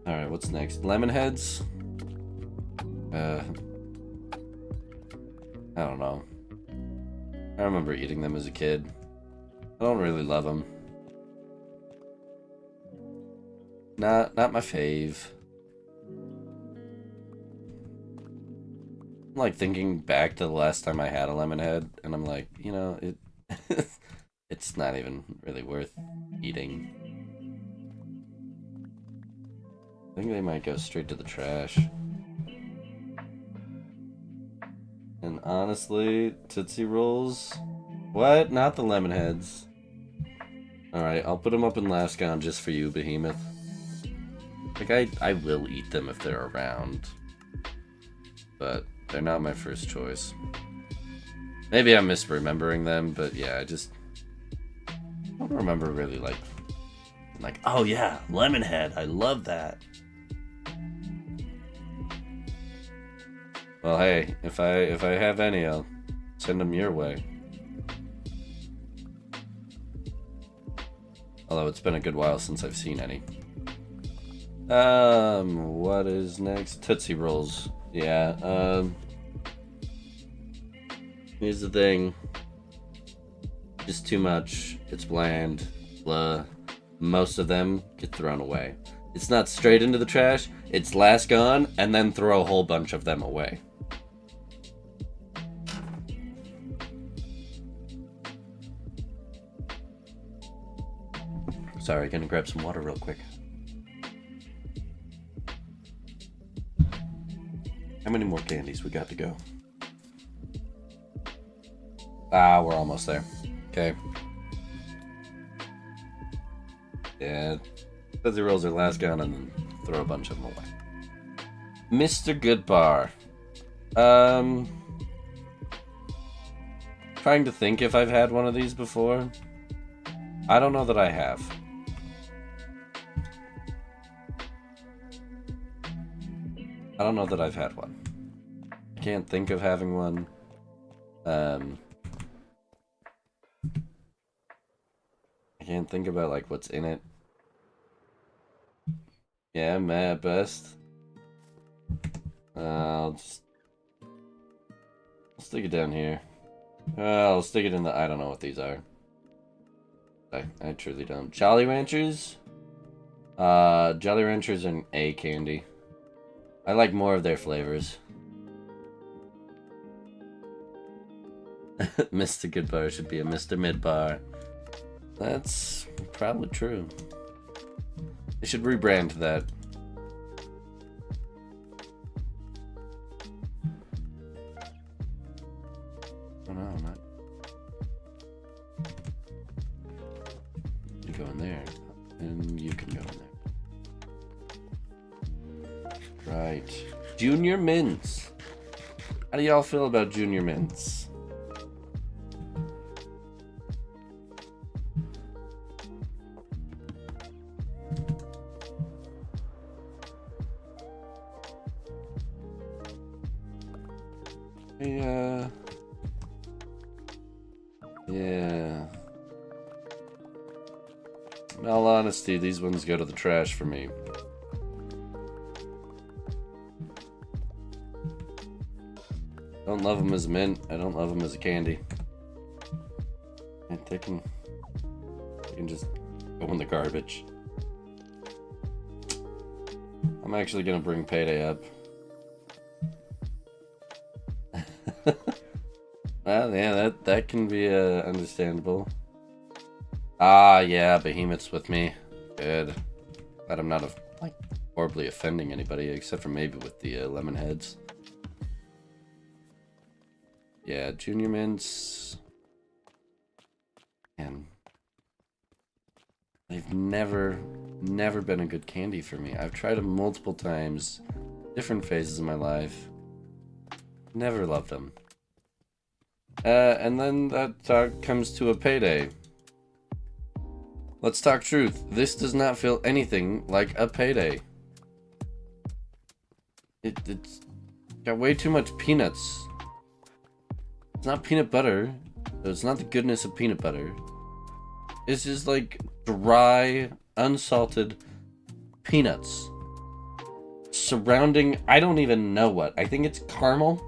Speaker 1: Alright, what's next? Lemon heads? I don't know. I remember eating them as a kid. I don't really love them. Not my fave. I'm like thinking back to the last time I had a lemon head, and I'm like, you know, it's not even really worth eating. I think they might go straight to the trash. And honestly, Tootsie Rolls? What? Not the lemon heads. Alright, I'll put them up in Lascon just for you, Behemoth. Like, I will eat them if they're around. But they're not my first choice. Maybe I'm misremembering them, but yeah, I don't remember really like, oh yeah, lemon head, I love that. Well, hey, if I have any, I'll send them your way. Although it's been a good while since I've seen any. What is next? Tootsie Rolls. Yeah, here's the thing. Just too much. It's bland. Blah. Most of them get thrown away. It's not straight into the trash. It's last gone, and then throw a whole bunch of them away. Sorry, gonna grab some water real quick. How many more candies we got to go? Ah, we're almost there. Okay. Yeah, Tootsie Rolls are last gone, and then throw a bunch of them away. Mr. Goodbar. Trying to think if I've had one of these before. I don't know that I have. I don't know that I've had one. I can't think of having one. I can't think about like what's in it. Yeah, meh at best. I'll stick it down here. I'll stick it in the. I don't know what these are. I truly don't. Jolly Ranchers. Jolly Ranchers are an A candy. I like more of their flavors. Mr. Goodbar should be a Mr. Midbar. That's probably true. They should rebrand that. Oh no, not. You go in there, and you can go in there. Right. Junior Mints. How do y'all feel about Junior Mints? Yeah. In all honesty, these ones go to the trash for me. Don't love them as a mint. I don't love them as a candy. And they can just go in the garbage. I'm actually gonna bring Payday up. Well, yeah, that can be understandable. Ah, yeah, Behemoth's with me. Good. Glad I'm not like horribly offending anybody, except for maybe with the lemon heads. Yeah, Junior Mints. And they've never been a good candy for me. I've tried them multiple times, different phases of my life. Never loved them. And then that comes to a Payday. Let's talk truth. This does not feel anything like a payday. It's got way too much peanuts. It's not peanut butter. It's not the goodness of peanut butter. It's just like dry, unsalted peanuts surrounding, I don't even know what. I think it's caramel.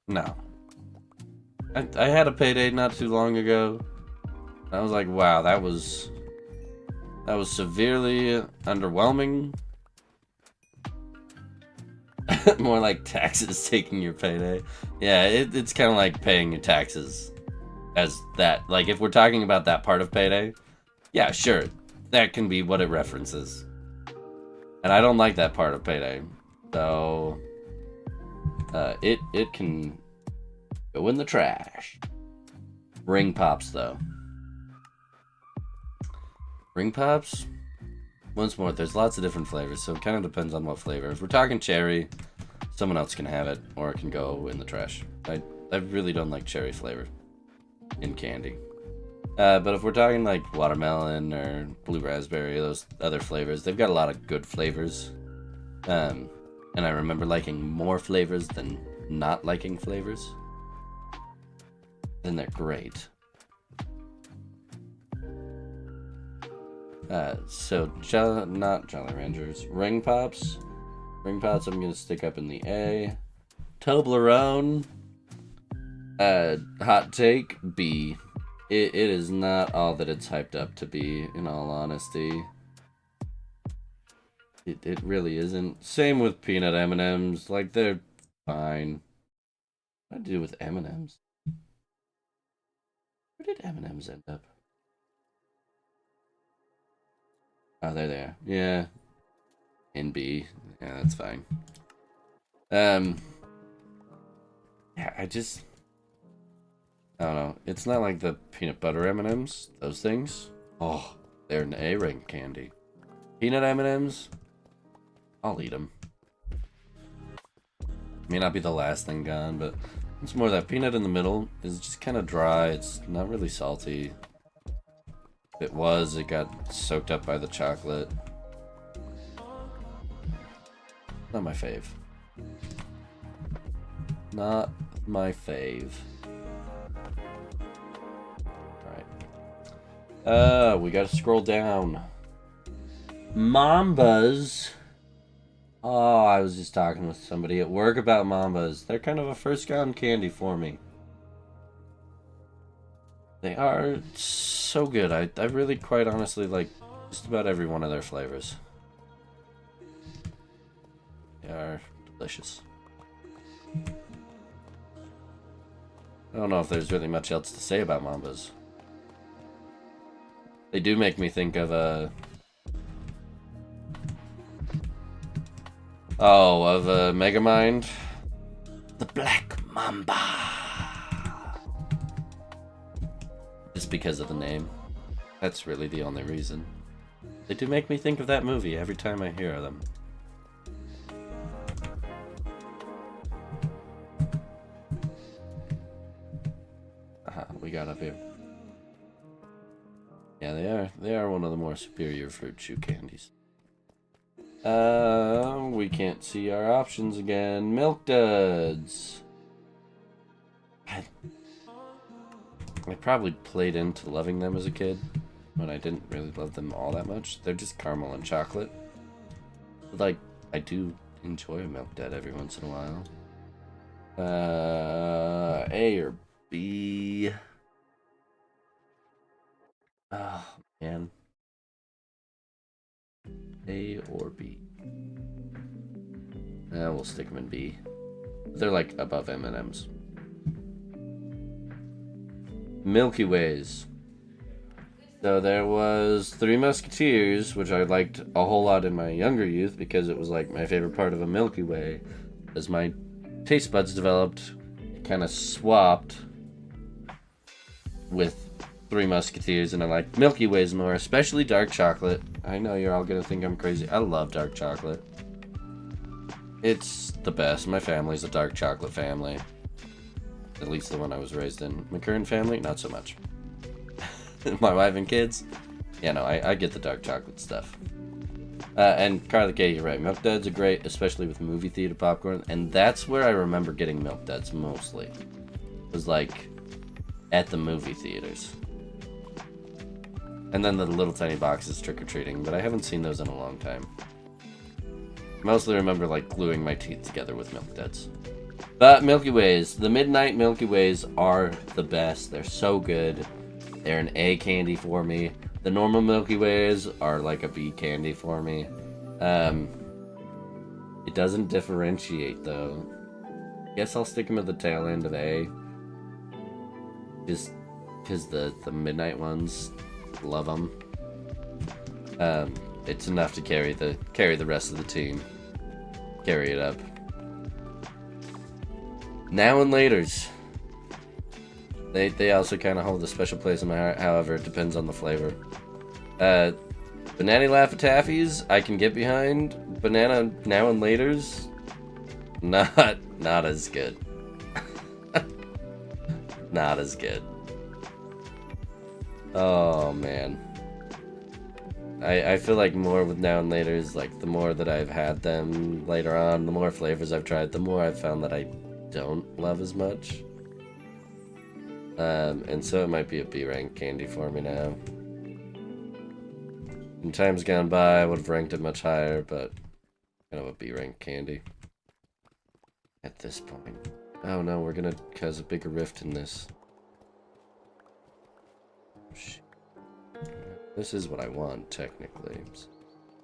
Speaker 1: No. I had a payday not too long ago. I was like, wow, that was severely underwhelming. More like taxes taking your payday. Yeah, it's kind of like paying your taxes as that. Like, if we're talking about that part of payday, yeah, sure, that can be what it references. And I don't like that part of payday. So, it can go in the trash. Ring pops, though. Ring pops? Once more, there's lots of different flavors, so it kind of depends on what flavor. If we're talking cherry, someone else can have it, or it can go in the trash. I really don't like cherry flavor in candy. But if we're talking like watermelon or blue raspberry, those other flavors, they've got a lot of good flavors. And I remember liking more flavors than not liking flavors. Then they're great. So, not Jolly Ranchers. Ring Pops. Ring Pops I'm going to stick up in the A. Toblerone. Hot take, B. It is not all that it's hyped up to be, in all honesty. It really isn't. Same with peanut M&Ms. Like, they're fine. What do I do with M&Ms? Where did M&Ms end up? Oh, there they are. Yeah. In B. Yeah, that's fine. Yeah, I don't know. It's not like the peanut butter M&Ms. Those things. Oh, they're an A-ring candy. Peanut M&Ms. I'll eat them. May not be the last thing gone, but it's more that peanut in the middle is just kind of dry. It's not really salty. If it was, it got soaked up by the chocolate. Not my fave. Not my fave. Alright. We gotta scroll down. Mambas. Oh, I was just talking with somebody at work about Mambas. They're kind of a first gone candy for me. They are so good. I really quite honestly like just about every one of their flavors. They are delicious. I don't know if there's really much else to say about Mambas. They do make me think of Megamind. The Black Mamba. Just because of the name. That's really the only reason. They do make me think of that movie every time I hear them. We got up here. Yeah, they are one of the more superior fruit chew candies. We can't see our options again. Milk Duds. I probably played into loving them as a kid, but I didn't really love them all that much. They're just caramel and chocolate. But, like, I do enjoy a Milk Dud every once in a while. A or B? Oh, man. A or B? We'll stick them in B. They're like above M&Ms. Milky Ways. So there was Three Musketeers, which I liked a whole lot in my younger youth because it was like my favorite part of a Milky Way. As my taste buds developed, it kind of swapped with Three Musketeers, and I like Milky Ways more, especially dark chocolate. I know you're all gonna think I'm crazy. I love dark chocolate. It's the best. My family's a dark chocolate family. At least the one I was raised in. My current family, not so much. My wife and kids, yeah, no, I get the dark chocolate stuff. And Carly K, you're right. Milk Duds are great, especially with movie theater popcorn. And that's where I remember getting Milk Duds mostly. It was like at the movie theaters. And then the little tiny boxes trick-or-treating, but I haven't seen those in a long time. Mostly remember like gluing my teeth together with Milk Duds. But Milky Ways, the Midnight Milky Ways are the best. They're so good. They're an A candy for me. The normal Milky Ways are like a B candy for me. It doesn't differentiate though. Guess I'll stick them at the tail end of A. Just because the midnight ones, love them. It's enough to carry the rest of the team. Carry it up. Now and laters. They also kind of hold a special place in my heart. However, it depends on the flavor. Banana Laffy Taffies, I can get behind. Banana Now and Laters, not as good. Not as good. Oh man. I feel like more with Now and Laters, like the more that I've had them later on, the more flavors I've tried, the more I've found that I don't love as much. And so it might be a B rank candy for me now. In times gone by, I would have ranked it much higher, but kind of a B rank candy at this point. Oh no, we're gonna cause a bigger rift in this. Shit. This is what I want, technically.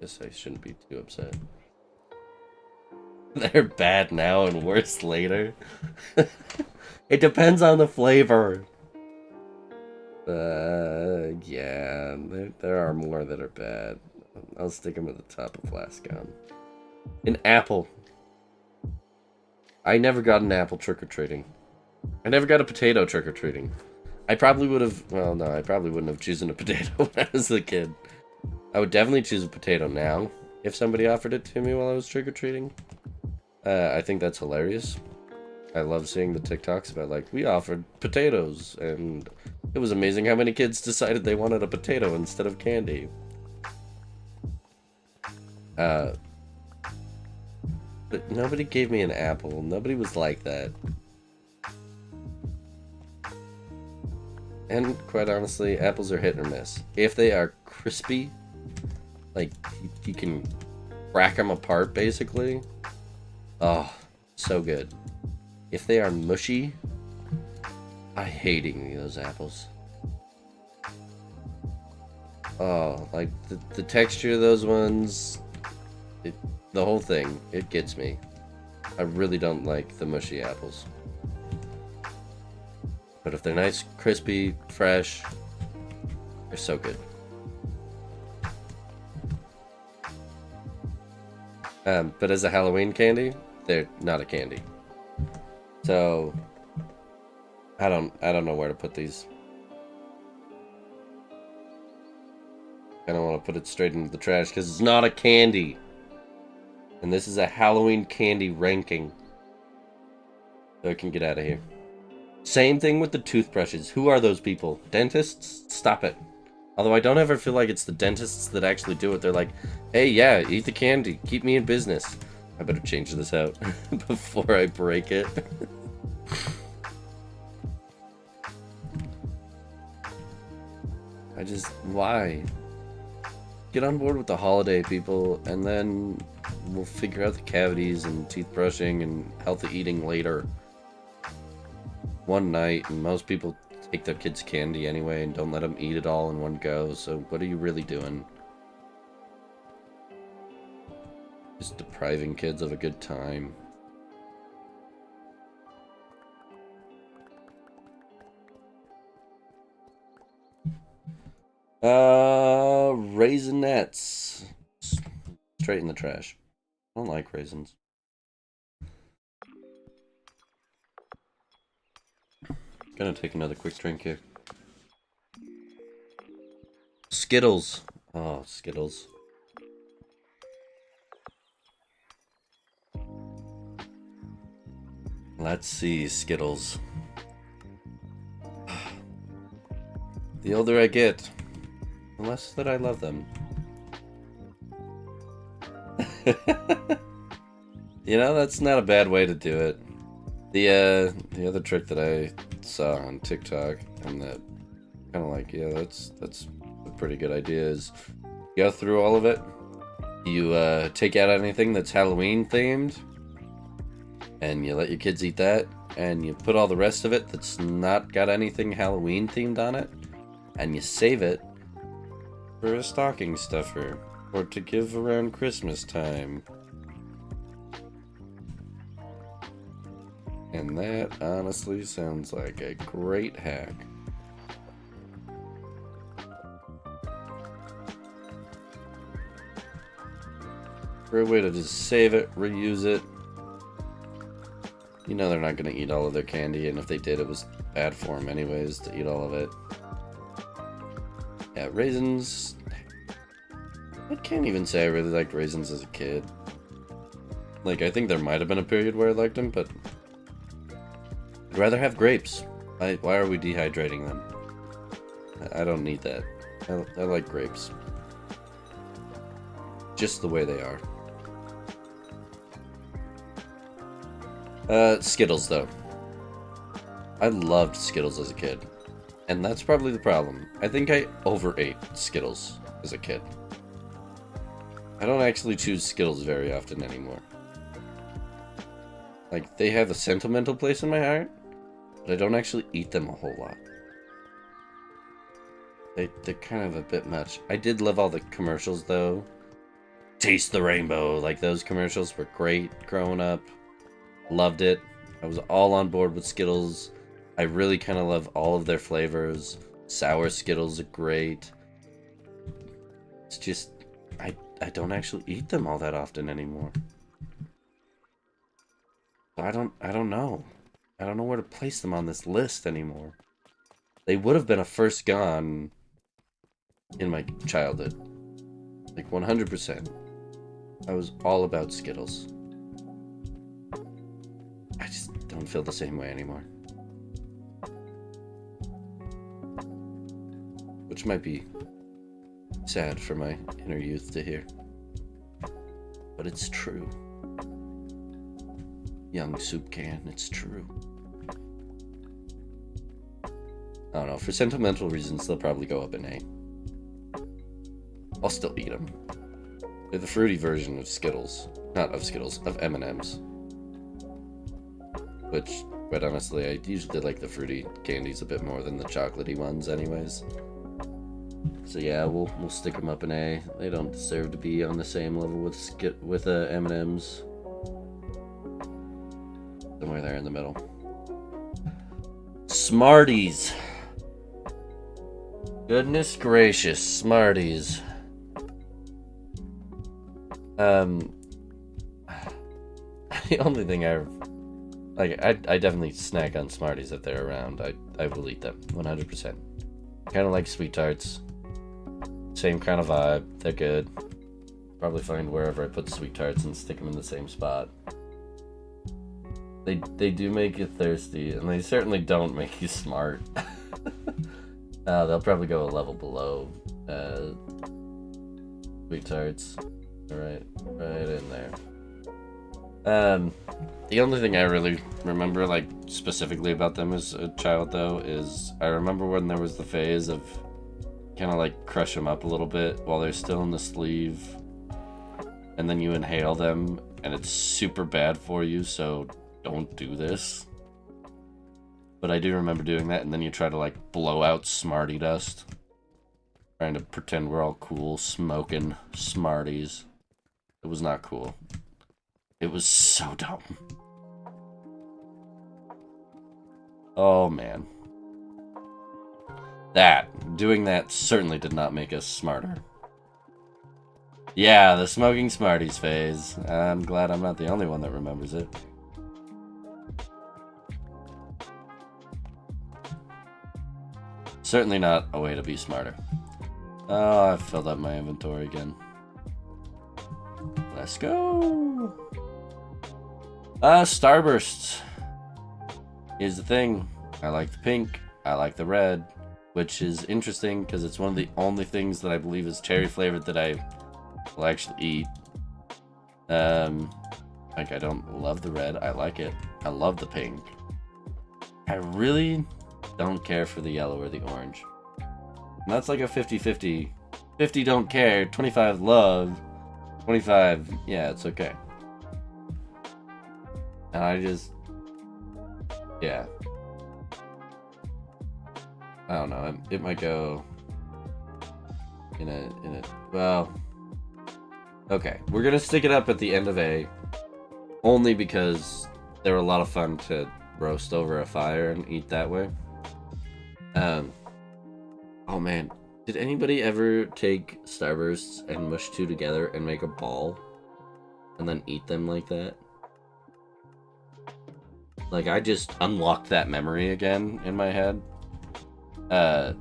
Speaker 1: Guess I shouldn't be too upset. They're bad now and worse later. It depends on the flavor. Yeah, there are more that are bad. I'll stick them at the top of Flascon. An apple. I never got an apple trick-or-treating. I never got a potato trick-or-treating. I probably would have, well, no, I probably wouldn't have chosen a potato when I was a kid. I would definitely choose a potato now, if somebody offered it to me while I was trick-or-treating. I think that's hilarious. I love seeing the TikToks about, like, we offered potatoes, and it was amazing how many kids decided they wanted a potato instead of candy. But nobody gave me an apple. Nobody was like that. And quite honestly, apples are hit or miss. If they are crispy, like, you can crack them apart, basically. Oh, so good. If they are mushy, I hate eating those apples. Oh, like, the texture of those ones, the whole thing, it gets me. I really don't like the mushy apples. But if they're nice, crispy, fresh, they're so good. But as a Halloween candy, they're not a candy. So I don't know where to put these. I don't want to put it straight into the trash because it's not a candy. And this is a Halloween candy ranking. So it can get out of here. Same thing with the toothbrushes. Who are those people? Dentists? Stop it. Although I don't ever feel like it's the dentists that actually do it. They're like, hey, yeah, eat the candy. Keep me in business. I better change this out before I break it. Why? Get on board with the holiday, people, and then we'll figure out the cavities and teeth brushing and healthy eating later. One night, and most people take their kids' candy anyway and don't let them eat it all in one go, so what are you really doing? Just depriving kids of a good time. Raisinets. Straight in the trash. I don't like raisins. Gonna take another quick drink here. Skittles. Oh, Skittles. Let's see, Skittles. The older I get, the less that I love them. You know, that's not a bad way to do it. The other trick that I saw on TikTok, and that kind of like, yeah, that's a pretty good idea, is you go through all of it. You take out anything that's Halloween themed, and you let your kids eat that, and you put all the rest of it that's not got anything Halloween themed on it, and you save it for a stocking stuffer, or to give around Christmas time. And that honestly sounds like a great hack. Great way to just save it, reuse it. You know they're not going to eat all of their candy, and if they did, it was bad for them anyways to eat all of it. Yeah, raisins. I can't even say I really liked raisins as a kid. Like, I think there might have been a period where I liked them, but I'd rather have grapes. Why are we dehydrating them? I don't need that. I like grapes. Just the way they are. Skittles, though. I loved Skittles as a kid. And that's probably the problem. I think I overate Skittles as a kid. I don't actually choose Skittles very often anymore. Like, they have a sentimental place in my heart, but I don't actually eat them a whole lot. They're kind of a bit much. I did love all the commercials, though. Taste the rainbow. Like, those commercials were great growing up. Loved it. I was all on board with Skittles. I really kind of love all of their flavors. Sour Skittles are great. It's just, I don't actually eat them all that often anymore. I don't know. I don't know where to place them on this list anymore. They would have been a first gone in my childhood. Like 100%. I was all about Skittles. I just don't feel the same way anymore. Which might be sad for my inner youth to hear. But it's true. Young soup can, it's true. I don't know, for sentimental reasons, they'll probably go up in A. I'll still eat them. They're the fruity version of Skittles. Not of Skittles, of M&M's. Which, quite honestly, I usually like the fruity candies a bit more than the chocolatey ones anyways. So yeah, we'll stick them up in A. They don't deserve to be on the same level with M&M's. Somewhere there in the middle. Smarties. Goodness gracious, Smarties. The only thing I definitely snack on Smarties if they're around. I will eat them 100%. Kind of like Sweet Tarts. Same kind of vibe. They're good. Probably find wherever I put Sweet Tarts and stick them in the same spot. They do make you thirsty, and they certainly don't make you smart. They'll probably go a level below Sweet Tarts. Right in there. The only thing I really remember, like, specifically about them as a child, though, is I remember when there was the phase of kind of, like, crush them up a little bit while they're still in the sleeve, and then you inhale them, and it's super bad for you, so don't do this. But I do remember doing that, and then you try to, like, blow out Smartie dust. Trying to pretend we're all cool, smoking Smarties. It was not cool. It was so dumb. Oh, man. Doing that certainly did not make us smarter. Yeah, the smoking Smarties phase. I'm glad I'm not the only one that remembers it. Certainly not a way to be smarter. Oh, I filled up my inventory again. Let's go. Starbursts. Here's the thing. I like the pink. I like the red. which is interesting because it's one of the only things that I believe is cherry flavored that I will actually eat. Like, I don't love the red. I like it. I love the pink. I really don't care for the yellow or the orange. And that's like a 50-50. 50 don't care, 25 love, 25, yeah, it's okay. And I just, yeah. I don't know, it might go in a, well, okay. We're gonna stick it up at the end of A, only because they were a lot of fun to roast over a fire and eat that way. Oh man, did anybody ever take Starbursts and mush two together and make a ball? And then eat them like that? Like, I just unlocked that memory again in my head. And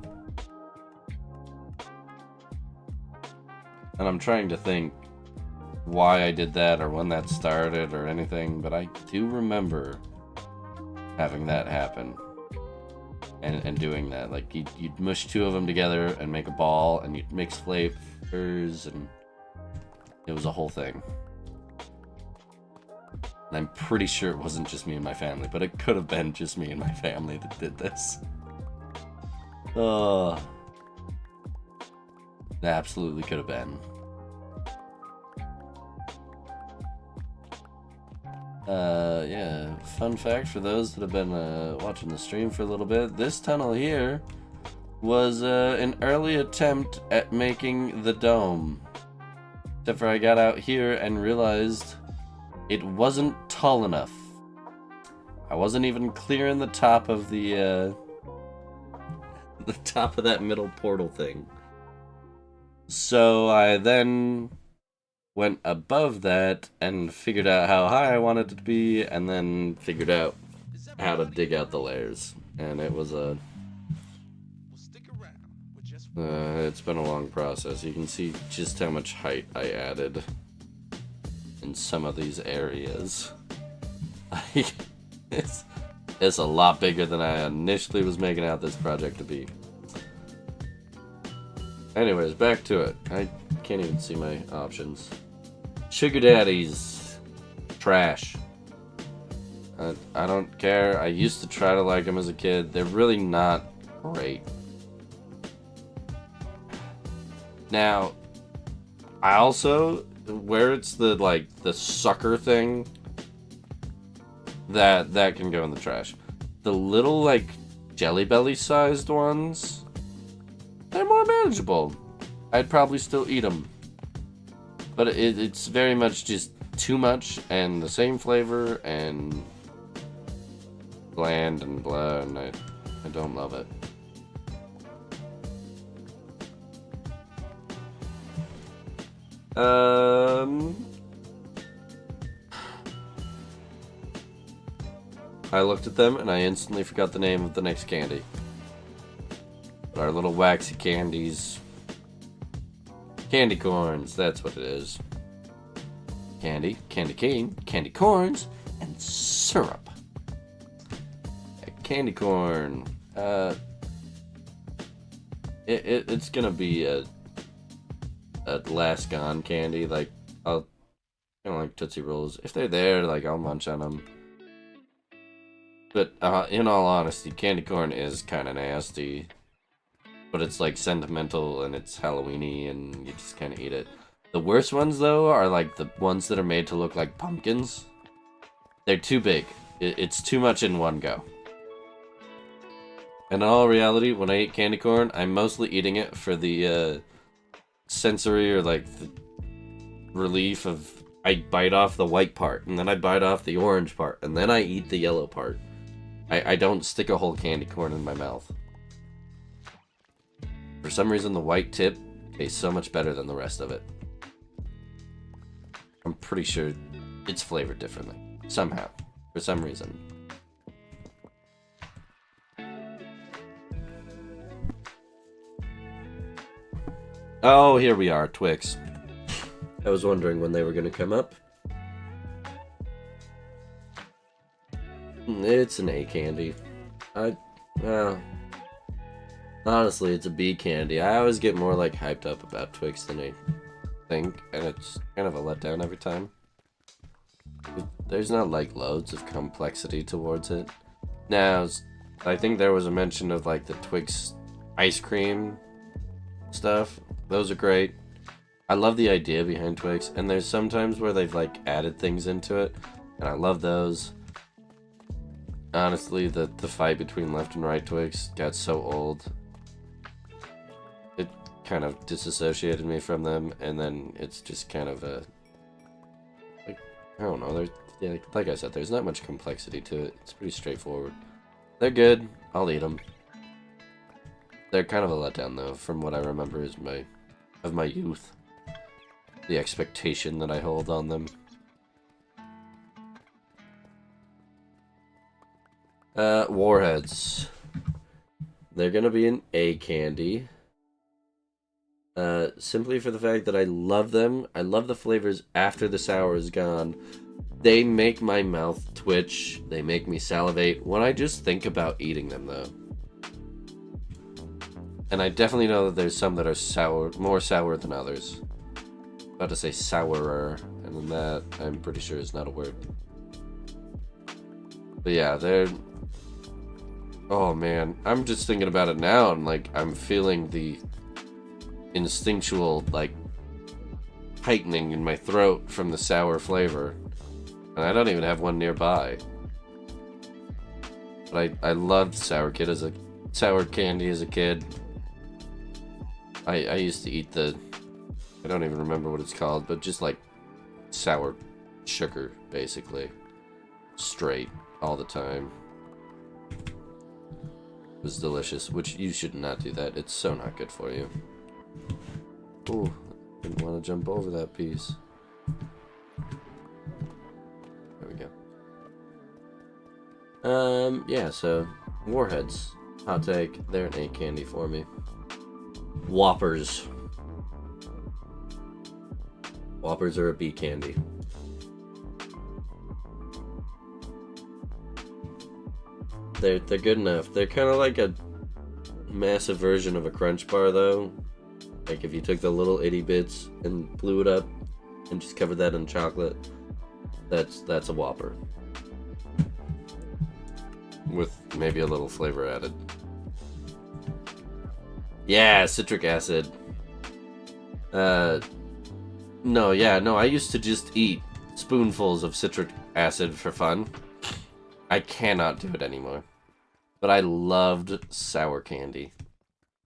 Speaker 1: I'm trying to think why I did that or when that started or anything, but I do remember having that happen. And doing that, like you'd mush two of them together and make a ball, and you'd mix flavors, and it was a whole thing. And I'm pretty sure it wasn't just me and my family, but it could have been just me and my family that did this. It absolutely could have been. Yeah, fun fact for those that have been watching the stream for a little bit, this tunnel here was an early attempt at making the dome. Except for I got out here and realized it wasn't tall enough. I wasn't even clearing the top of the top of that middle portal thing. So I then went above that and figured out how high I wanted it to be, and then figured out how to dig out the layers. And it was it's been a long process. You can see just how much height I added in some of these areas. It's a lot bigger than I initially was making out this project to be. Anyways, back to it. I can't even see my options. Sugar daddies. Trash. I don't care. I used to try to like them as a kid. They're really not great. Now, I also, where it's the, like, the sucker thing, that can go in the trash. The little, like, Jelly Belly sized ones, they're more manageable. I'd probably still eat them. But it's very much just too much and the same flavor and bland and blah, and I don't love it. I looked at them and I instantly forgot the name of the next candy. But our little waxy candies. Candy corns, that's what it is. Candy, candy cane, candy corns, and syrup. A candy corn. It's gonna be a last gone candy. Like, I'll kind of like Tootsie Rolls. If they're there, like, I'll munch on them. But in all honesty, candy corn is kind of nasty. But it's like sentimental and it's Halloweeny and you just kind of eat it. The worst ones though are like the ones that are made to look like pumpkins. They're too big. It's too much in one go. And in all reality, when I eat candy corn, I'm mostly eating it for the sensory or like the relief of I bite off the white part and then I bite off the orange part and then I eat the yellow part. I don't stick a whole candy corn in my mouth. For some reason, the white tip tastes so much better than the rest of it. I'm pretty sure it's flavored differently. Somehow. For some reason. Oh, here we are, Twix. I was wondering when they were going to come up. It's an A candy. Honestly, it's a bee candy. I always get more like hyped up about Twix than I think, and it's kind of a letdown every time. There's not like loads of complexity towards it. Now, I think there was a mention of like the Twix ice cream stuff. Those are great. I love the idea behind Twix, and there's sometimes where they've like added things into it, and I love those. Honestly, the fight between left and right Twix got so old. It kind of disassociated me from them, and then it's just kind of a, like, I don't know, yeah, like I said, there's not much complexity to it. It's pretty straightforward. They're good. I'll eat them. They're kind of a letdown, though, from what I remember of my youth. The expectation that I hold on them. Warheads. They're gonna be an A candy. Simply for the fact that I love them. I love the flavors after the sour is gone. They make my mouth twitch. They make me salivate when I just think about eating them, though. And I definitely know that there's some that are sour, more sour than others. About to say sourer, and then that I'm pretty sure is not a word. But yeah, they're... Oh man, I'm just thinking about it now, and like I'm feeling the instinctual like tightening in my throat from the sour flavor, and I don't even have one nearby. But I loved sour candy as a kid. I used to eat the, I don't even remember what it's called, but just like sour sugar basically, straight all the time. It was delicious, which you should not do that. It's so not good for you. Ooh, didn't want to jump over that piece. There we go. Yeah, so Warheads, hot take, they're an A candy for me. Whoppers. Whoppers are a B candy. They're good enough. They're kind of like a massive version of a Crunch Bar, though. Like if you took the little itty bits and blew it up and just covered that in chocolate, that's a Whopper. With maybe a little flavor added. Yeah, citric acid. No, I used to just eat spoonfuls of citric acid for fun. I cannot do it anymore. But I loved sour candy.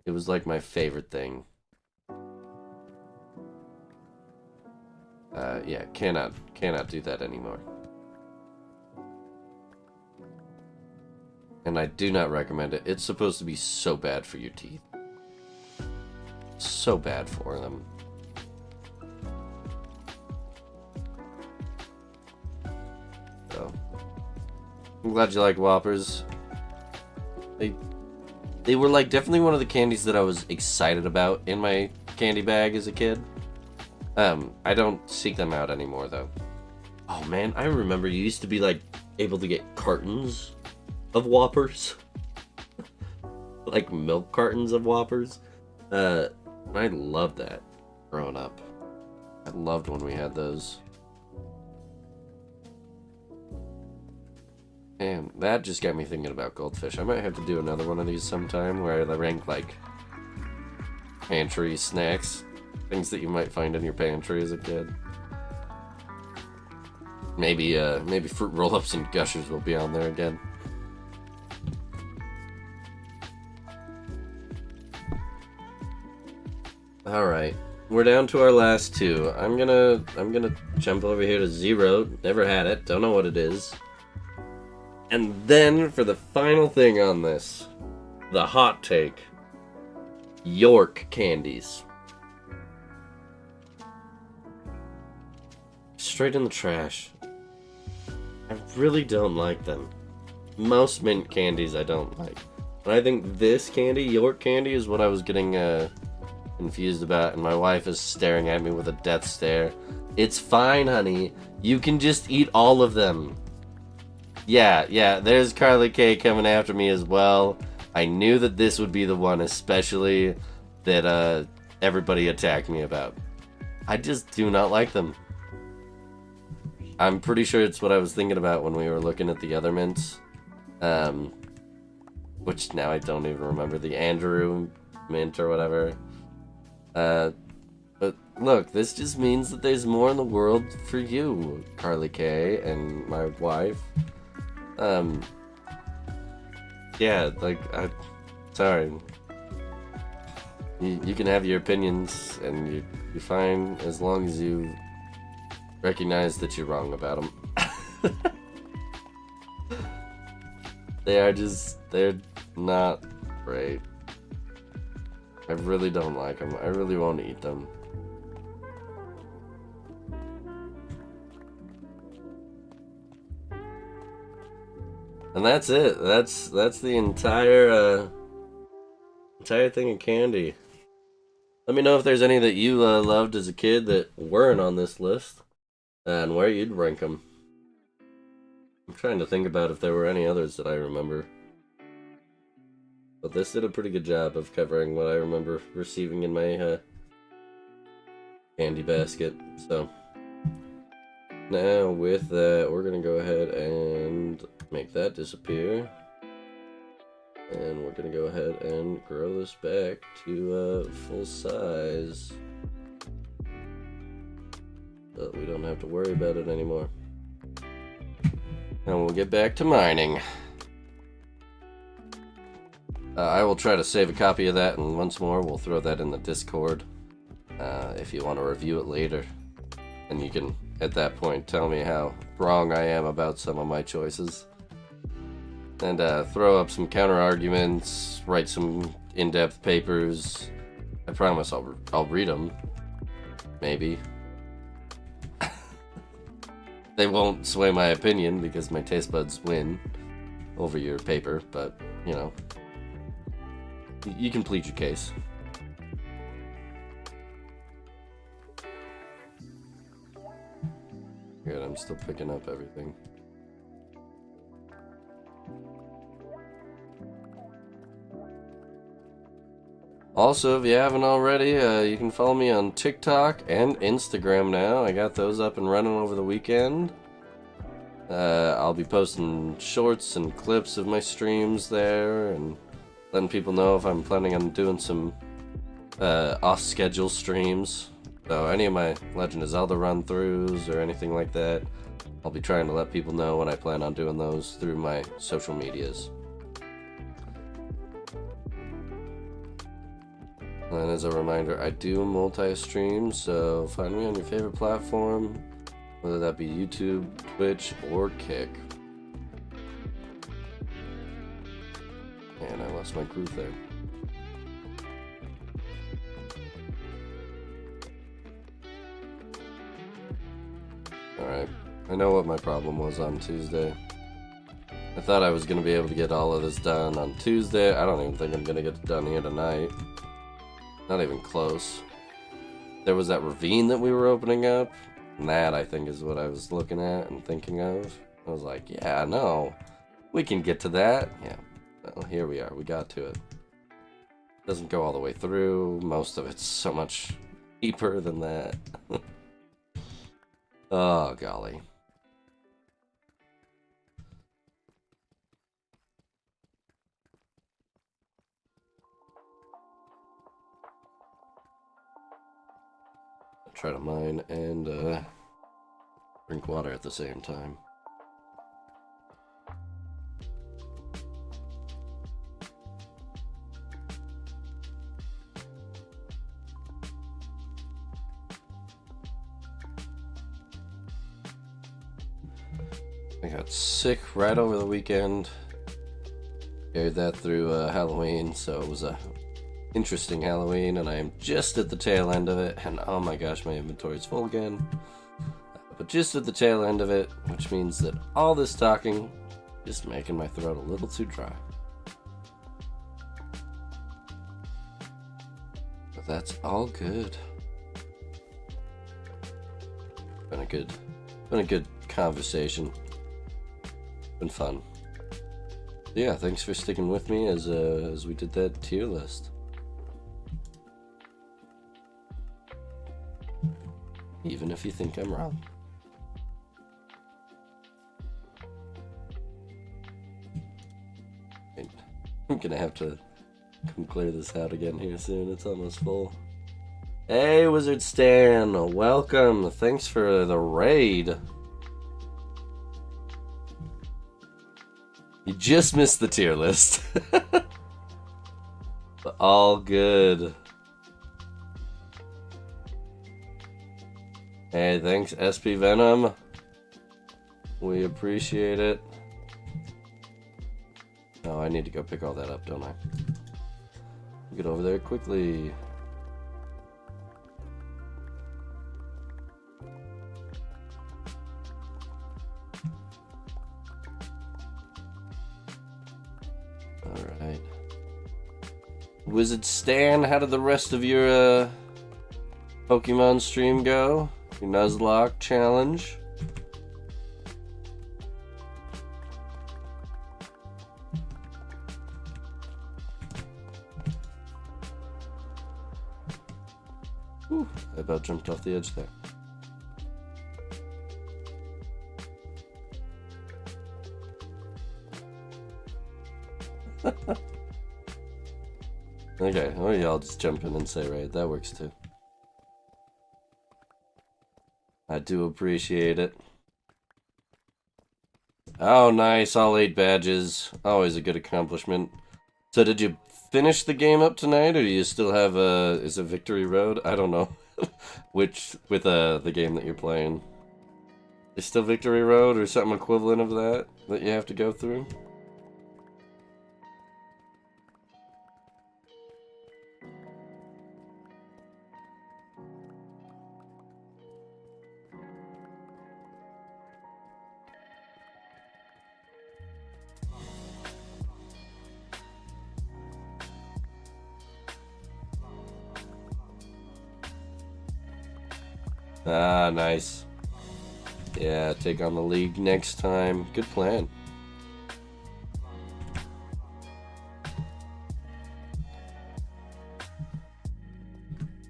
Speaker 1: It was like my favorite thing. Yeah, cannot do that anymore. And I do not recommend it. It's supposed to be so bad for your teeth. So bad for them. So, I'm glad you like Whoppers. They were like definitely one of the candies that I was excited about in my candy bag as a kid. I don't seek them out anymore though. Oh man, I remember you used to be like able to get cartons of Whoppers. Like milk cartons of Whoppers. I loved that growing up. I loved when we had those. Man, that just got me thinking about goldfish. I might have to do another one of these sometime where I rank like pantry snacks. Things that you might find in your pantry as a kid. Maybe fruit roll-ups and gushers will be on there again. Alright, we're down to our last two. I'm gonna jump over here to 0. Never had it, don't know what it is. And then for the final thing on this, the hot take, York candies. Straight in the trash. I really don't like them. Most mint candies I don't like. And I think this candy, York candy, is what I was getting confused about, and my wife is staring at me with a death stare. It's fine, honey. You can just eat all of them. Yeah, there's Carly K coming after me as well. I knew that this would be the one, especially that everybody attacked me about. I just do not like them. I'm pretty sure it's what I was thinking about when we were looking at the other mints. Which now I don't even remember. The Andrew mint or whatever. But look, this just means that there's more in the world for you, Carly K, and my wife. Yeah, like, sorry. You can have your opinions, and you're fine as long as you recognize that you're wrong about them. They're not great. I really don't like them. I really won't eat them. And that's it. That's the entire thing of candy. Let me know if there's any that you loved as a kid that weren't on this list, and where you'd rank them. I'm trying to think about if there were any others that I remember. But this did a pretty good job of covering what I remember receiving in my candy basket. So now with that, we're gonna go ahead and make that disappear. And we're gonna go ahead and grow this back to full size. So we don't have to worry about it anymore. And we'll get back to mining. I will try to save a copy of that, and once more we'll throw that in the Discord if you want to review it later. And you can, at that point, tell me how wrong I am about some of my choices. And throw up some counter arguments, write some in-depth papers. I promise I'll read them. Maybe. They won't sway my opinion because my taste buds win over your paper, but, you know, you can plead your case. Good, I'm still picking up everything. Also, if you haven't already, you can follow me on TikTok and Instagram now. I got those up and running over the weekend. I'll be posting shorts and clips of my streams there and letting people know if I'm planning on doing some off-schedule streams. So any of my Legend of Zelda run-throughs or anything like that, I'll be trying to let people know when I plan on doing those through my social medias. And as a reminder, I do multi-stream, so find me on your favorite platform, whether that be YouTube, Twitch, or Kick. And I lost my groove there. Alright, I know what my problem was on Tuesday. I thought I was going to be able to get all of this done on Tuesday. I don't even think I'm going to get it done here tonight. Not even close. There was that ravine that we were opening up, and that I think is what I was looking at and thinking of. I was like, yeah, no, we can get to that. Yeah, well, here we are. We got to it. Doesn't go all the way through. Most of it's so much deeper than that. Oh, golly. Try to mine and drink water at the same time. I got sick right over the weekend. Carried that through Halloween, so it was a interesting Halloween, and I am just at the tail end of it, and oh my gosh, my inventory's full again. But just at the tail end of it, which means that all this talking is making my throat a little too dry. But that's all good. Been a good conversation. Been fun. Yeah, thanks for sticking with me as we did that tier list. Even if you think I'm wrong. I'm gonna have to come clear this out again here soon. It's almost full. Hey, Wizard Stan, welcome. Thanks for the raid. You just missed the tier list. But all good. Hey, thanks SP Venom. We appreciate it. Oh, I need to go pick all that up, don't I? Get over there quickly. Alright. Wizard Stan, how did the rest of your Pokemon stream go? Your Nuzlocke challenge? Whew, I about jumped off the edge there. Okay, or y'all just jump in and say right, that works too. I do appreciate it. Oh, nice, all 8 badges. Always a good accomplishment. So did you finish the game up tonight, or do you still have is it Victory Road? I don't know. Which, with the game that you're playing. Is still Victory Road, or something equivalent of that you have to go through? Ah, nice. Yeah, take on the league next time. Good plan.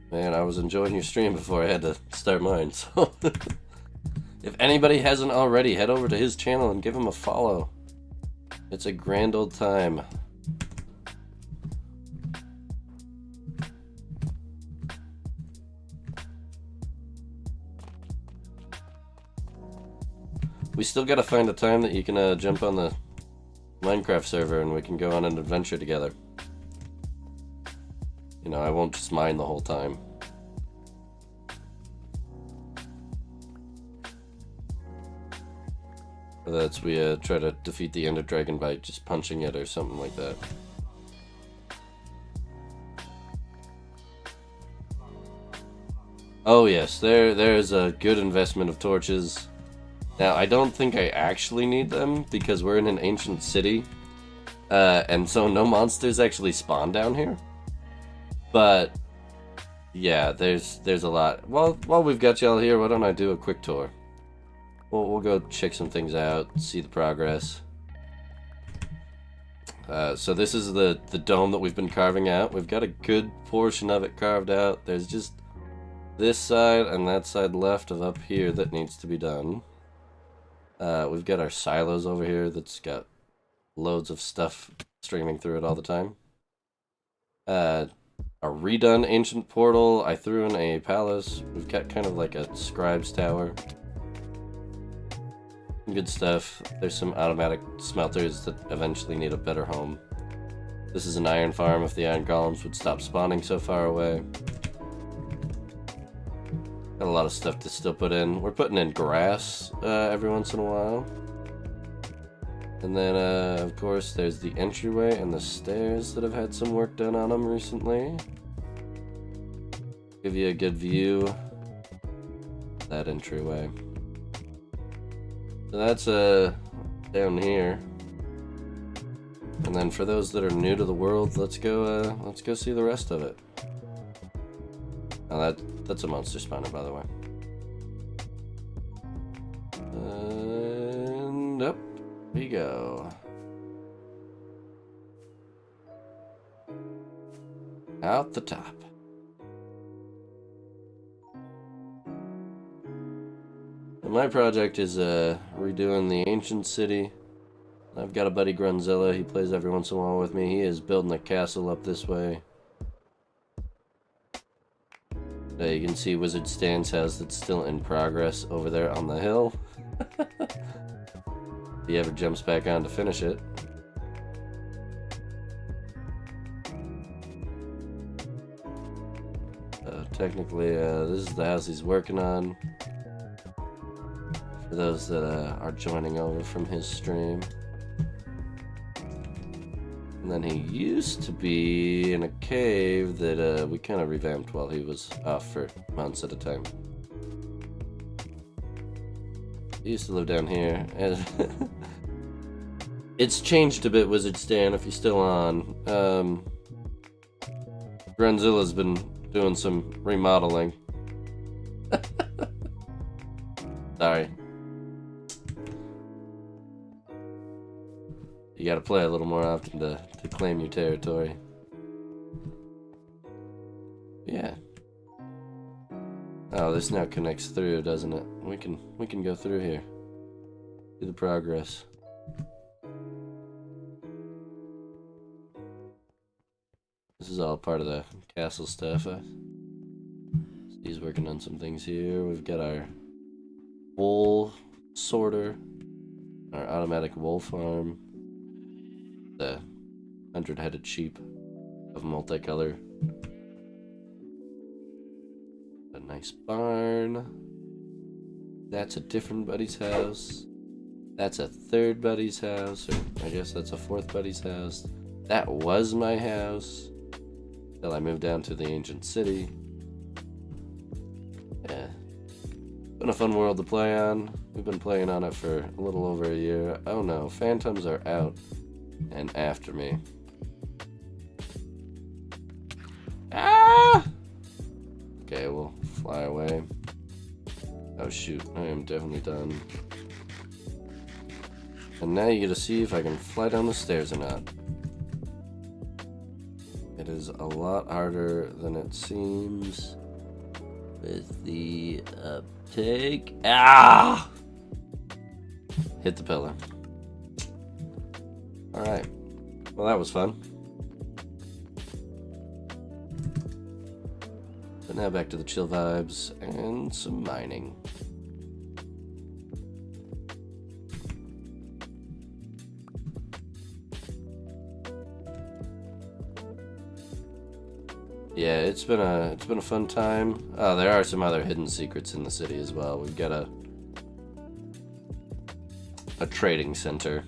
Speaker 1: Man, I was enjoying your stream before I had to start mine, so... If anybody hasn't already, head over to his channel and give him a follow. It's a grand old time. We still gotta find a time that you can jump on the Minecraft server and we can go on an adventure together. You know, I won't just mine the whole time. Or that's we try to defeat the Ender Dragon by just punching it or something like that. Oh yes, there's a good investment of torches. Now, I don't think I actually need them, because we're in an ancient city, and so no monsters actually spawn down here. But, yeah, there's a lot. Well, while we've got y'all here, why don't I do a quick tour? We'll go check some things out, see the progress. So this is the dome that we've been carving out. We've got a good portion of it carved out. There's just this side and that side left of up here that needs to be done. We've got our silos over here that's got loads of stuff streaming through it all the time. A redone ancient portal. I threw in a palace. We've got kind of like a scribe's tower. Good stuff. There's some automatic smelters that eventually need a better home. This is an iron farm if the iron golems would stop spawning so far away. Got a lot of stuff to still put in. We're putting in grass every once in a while. And then, of course, there's the entryway and the stairs that have had some work done on them recently. Give you a good view of that entryway. So that's down here. And then for those that are new to the world, let's go see the rest of it. Now that's a monster spawner, by the way. And up we go. Out the top. And my project is redoing the ancient city. I've got a buddy Grunzilla, he plays every once in a while with me. He is building a castle up this way. You can see Wizard Stan's house that's still in progress over there on the hill. If he ever jumps back on to finish it. Technically, this is the house he's working on. For those that are joining over from his stream. And then he used to be in a cave that we kind of revamped while he was off for months at a time. He used to live down here. And it's changed a bit, Wizard Stan, if you're still on. Grunzilla's been doing some remodeling. Sorry. You gotta play a little more often to claim your territory. Yeah. Oh, this now connects through, doesn't it? We can go through here. See the progress. This is all part of the castle stuff. He's working on some things here. We've got our wool sorter, our automatic wool farm, the 100-headed sheep of multicolor, a nice barn. That's a different buddy's house. That's a third buddy's house, or I guess that's a fourth buddy's house. That was my house till I moved down to the ancient city. Yeah, been a fun world to play on. We've been playing on it for a little over a year. Oh no, phantoms are out and after me. Ah! Okay, we'll fly away. Oh shoot, I am definitely done. And now you get to see if I can fly down the stairs or not. It is a lot harder than it seems with the uptake. Ah! Hit the pillar. Alright. Well, that was fun. But now back to the chill vibes and some mining. Yeah, it's been a fun time. There are some other hidden secrets in the city as well. We've got a trading center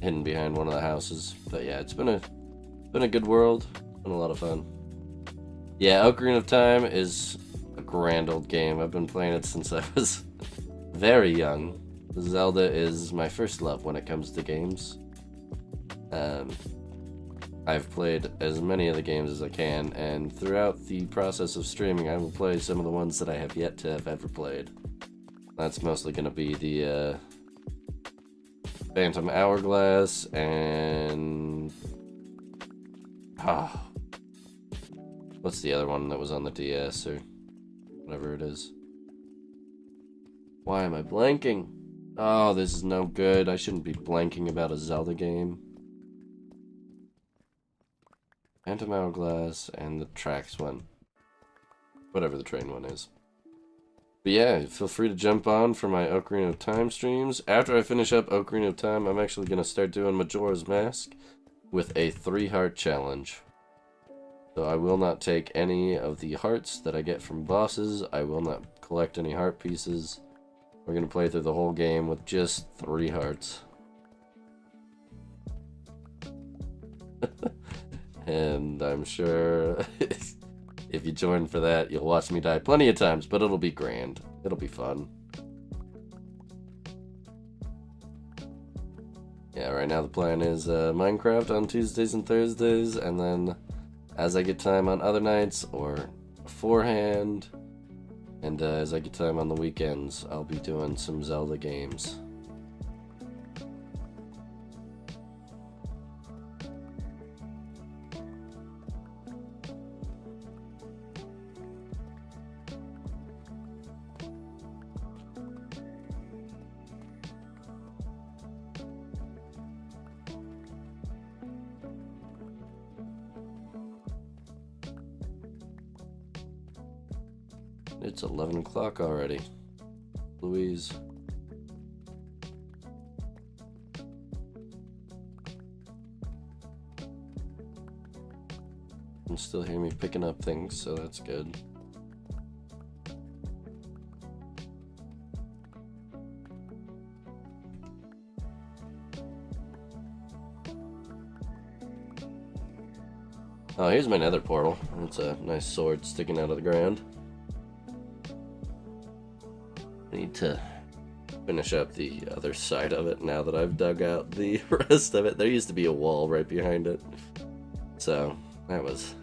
Speaker 1: hidden behind one of the houses. But yeah, it's been a good world. Been a lot of fun. Yeah, Ocarina of Time is a grand old game. I've been playing it since I was very young. Zelda is my first love when it comes to games. I've played as many of the games as I can, and throughout the process of streaming, I will play some of the ones that I have yet to have ever played. That's mostly going to be the Phantom Hourglass and... what's the other one that was on the DS, or whatever it is? Why am I blanking? Oh, this is no good. I shouldn't be blanking about a Zelda game. Phantom Hourglass and the tracks one. Whatever the train one is. But yeah, feel free to jump on for my Ocarina of Time streams. After I finish up Ocarina of Time, I'm actually going to start doing Majora's Mask with a 3-heart challenge. So I will not take any of the hearts that I get from bosses. I will not collect any heart pieces. We're going to play through the whole game with just 3 hearts. And I'm sure if you join for that, you'll watch me die plenty of times, but it'll be grand. It'll be fun. Yeah, right now the plan is Minecraft on Tuesdays and Thursdays, and then as I get time on other nights or beforehand, and as I get time on the weekends, I'll be doing some Zelda games. It's 11 o'clock already. Louise. You can still hear me picking up things, so that's good. Oh, here's my nether portal. It's a nice sword sticking out of the ground. I need to finish up the other side of it now that I've dug out the rest of it. There used to be a wall right behind it. So, that was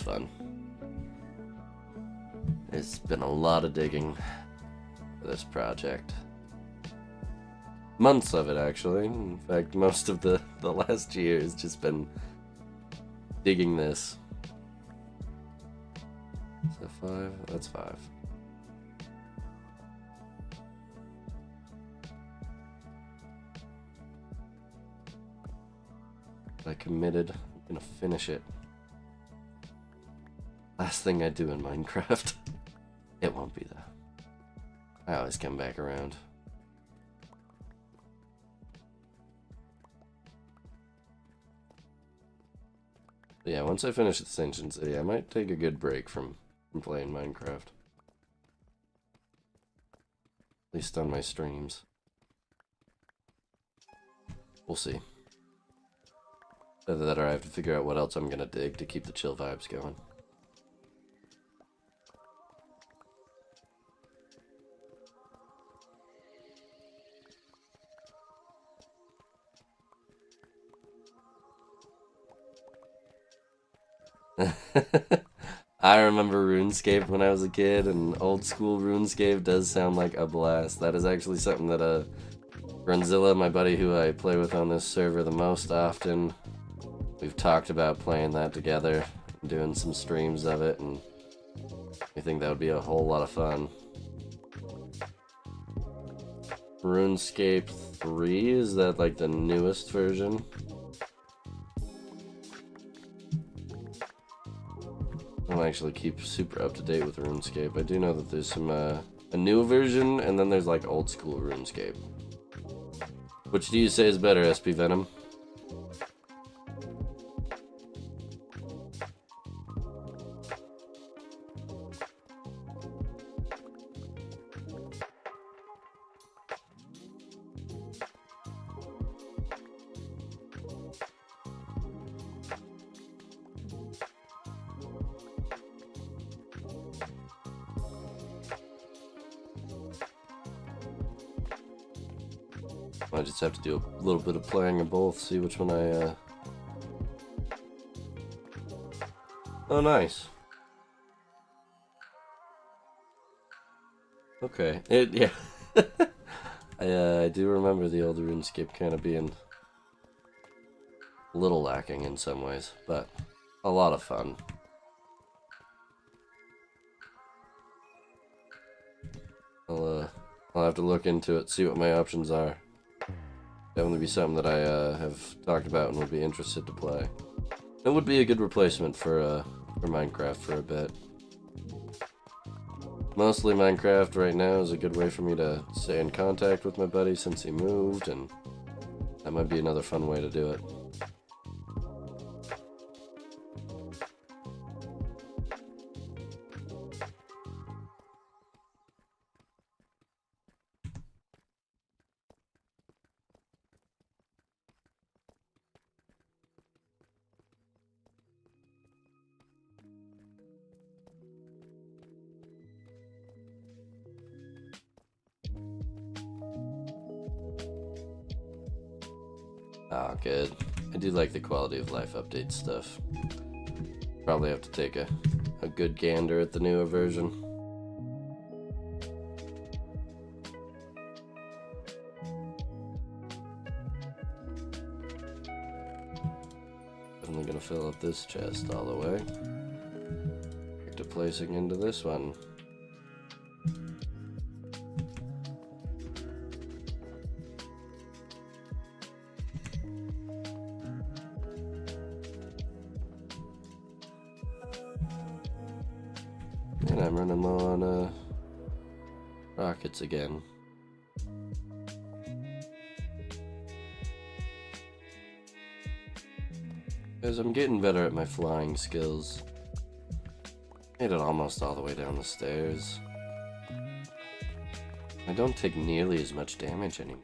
Speaker 1: fun. It's been a lot of digging for this project. Months of it, actually. In fact, most of the last year has just been digging this. Is that 5? That's 5. I committed. I'm gonna finish it. Last thing I do in Minecraft. It won't be though. I always come back around. But yeah, once I finish this ancient city, I might take a good break from playing Minecraft. At least on my streams. We'll see. Either that or I have to figure out what else I'm gonna dig to keep the chill vibes going. I remember RuneScape when I was a kid, and old school RuneScape does sound like a blast. That is actually something that Runzilla, my buddy who I play with on this server the most often, we've talked about playing that together, doing some streams of it, and I think that would be a whole lot of fun. RuneScape 3, is that like the newest version? I don't actually keep super up to date with RuneScape. I do know that there's some a new version, and then there's like old school RuneScape. Which do you say is better, SP Venom? I just have to do a little bit of playing of both, see which one I, Oh, nice. Okay, yeah. I do remember the old RuneScape kind of being a little lacking in some ways, but a lot of fun. I'll have to look into it, see what my options are. Definitely be something that I have talked about and would be interested to play. It would be a good replacement for Minecraft for a bit. Mostly Minecraft right now is a good way for me to stay in contact with my buddy since he moved, and that might be another fun way to do it. Oh, good. I do like the quality of life update stuff. Probably have to take a good gander at the newer version. I'm gonna fill up this chest all the way. Back to placing into this one. And I'm running low on rockets again. Because I'm getting better at my flying skills. Made it almost all the way down the stairs. I don't take nearly as much damage anymore.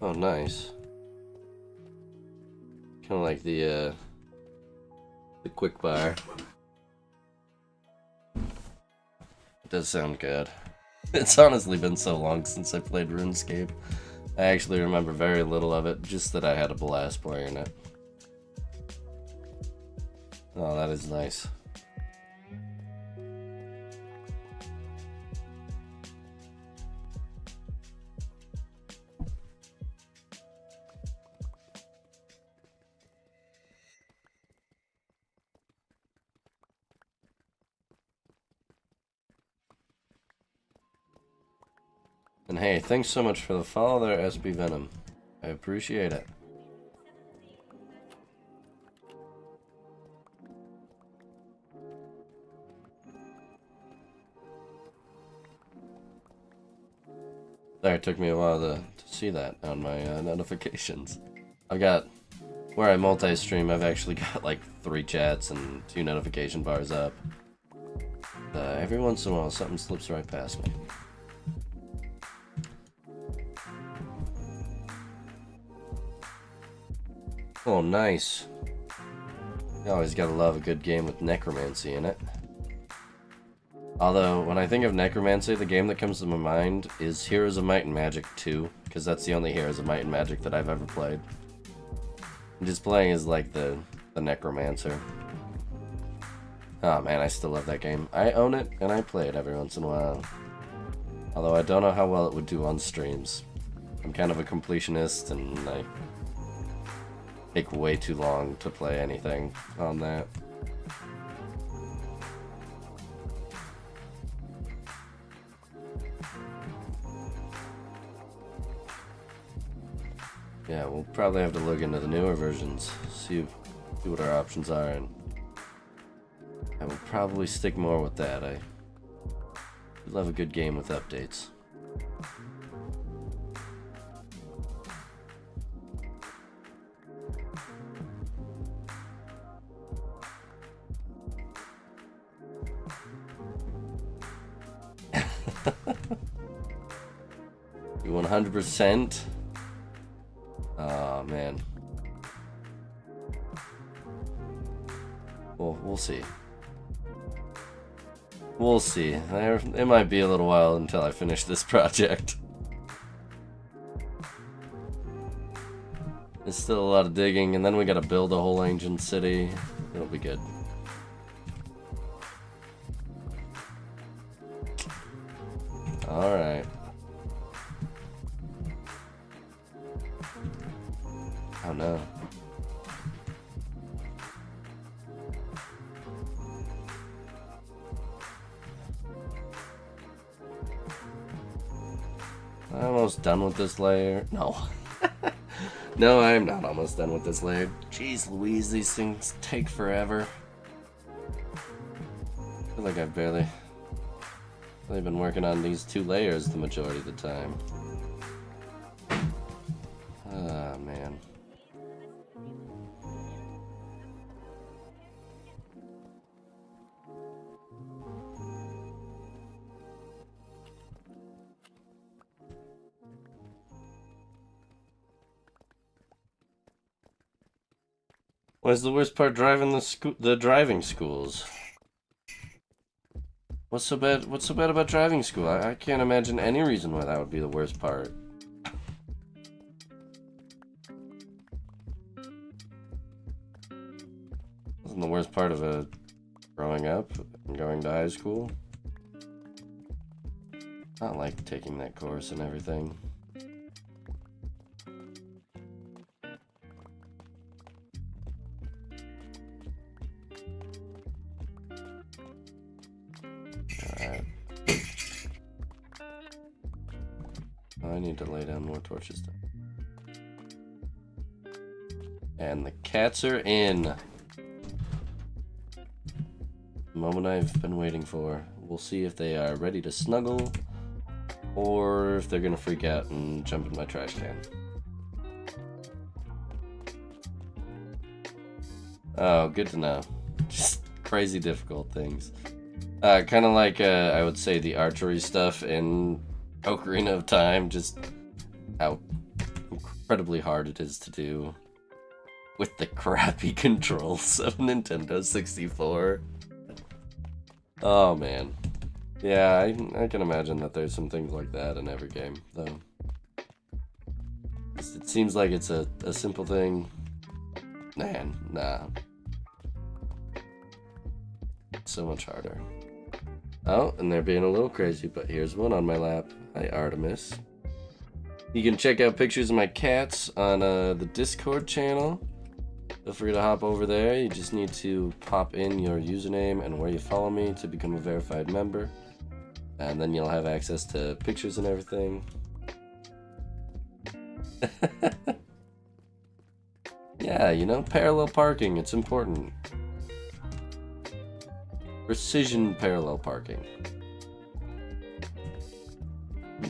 Speaker 1: Oh, nice. Kind of like the quick bar. It does sound good. It's honestly been so long since I played RuneScape. I actually remember very little of it, just that I had a blast playing it. Oh, that is nice. And hey, thanks so much for the follow there, SB Venom. I appreciate it. Sorry, it took me a while to see that on my notifications. I've got, where I multi-stream, I've actually got like 3 chats and 2 notification bars up. Every once in a while, something slips right past me. Oh, nice. You always gotta love a good game with necromancy in it. Although, when I think of necromancy, the game that comes to my mind is Heroes of Might and Magic 2, because that's the only Heroes of Might and Magic that I've ever played. I'm just playing as, like, the necromancer. Oh man, I still love that game. I own it, and I play it every once in a while. Although I don't know how well it would do on streams. I'm kind of a completionist, and I take way too long to play anything on that. Yeah, we'll probably have to look into the newer versions, see what our options are, and I will probably stick more with that. I love a good game with updates. You 100%? Oh man. Well, we'll see. We'll see. It might be a little while until I finish this project. There's still a lot of digging, and then we gotta build a whole ancient city. It'll be good. Alright. Oh no. I'm almost done with this layer. No. No, I am not almost done with this layer. Jeez Louise, these things take forever. I feel like I've barely been working on these 2 layers the majority of the time. Ah, man. What's the worst part driving the driving schools? What's so bad about driving school? I can't imagine any reason why that would be the worst part. Wasn't the worst part of growing up and going to high school? Not like taking that course and everything. I need to lay down more torches. And the cats are in. The moment I've been waiting for. We'll see if they are ready to snuggle or if they're gonna freak out and jump in my trash can. Oh, good to know. Just crazy difficult things. Kind of like, I would say, the archery stuff in Ocarina of Time, just how incredibly hard it is to do with the crappy controls of Nintendo 64. Oh, man. Yeah, I can imagine that there's some things like that in every game, though. It seems like it's a simple thing. Man, nah. So much harder. Oh, and they're being a little crazy, but here's one on my lap. Hi, Artemis. You can check out pictures of my cats on the Discord channel. Feel free to hop over there. You just need to pop in your username and where you follow me to become a verified member. And then you'll have access to pictures and everything. Yeah, you know, parallel parking, it's important. Precision parallel parking.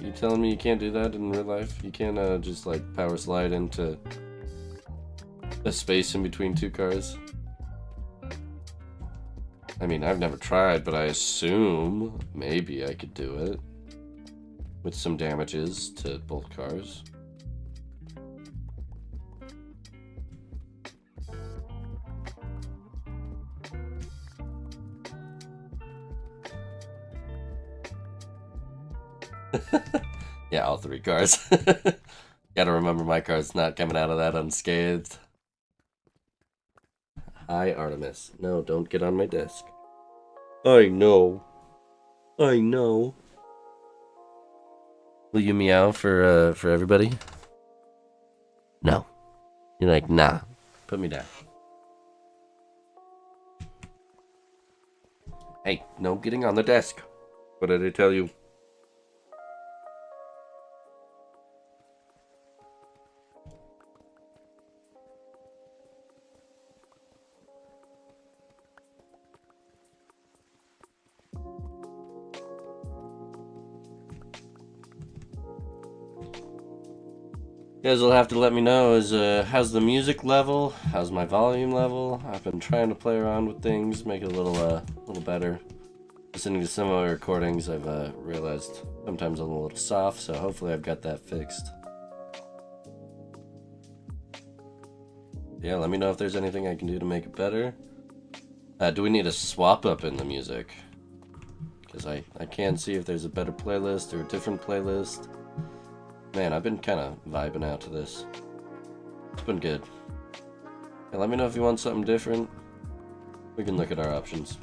Speaker 1: You telling me you can't do that in real life? You can't just like power slide into a space in between two cars? I mean, I've never tried, but I assume maybe I could do it with some damages to both cars. Yeah, all three cars. Gotta remember my car's not coming out of that unscathed. Hi, Artemis. No, don't get on my desk. I know. I know. Will you meow for everybody? No. You're like, nah. Put me down. Hey, no getting on the desk. What did I tell you? You guys will have to let me know how's the music level, how's my volume level. I've been trying to play around with things, make it a little better. Listening to some of my recordings, I've realized sometimes I'm a little soft, so hopefully I've got that fixed. Yeah, let me know if there's anything I can do to make it better. Do we need a swap up in the music? Because I can't see if there's a better playlist or a different playlist. Man, I've been kind of vibing out to this. It's been good. Yeah, let me know if you want something different. We can look at our options.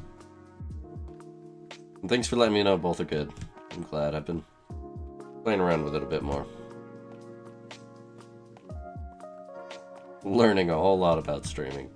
Speaker 1: And thanks for letting me know both are good. I'm glad. I've been playing around with it a bit more. Learning a whole lot about streaming.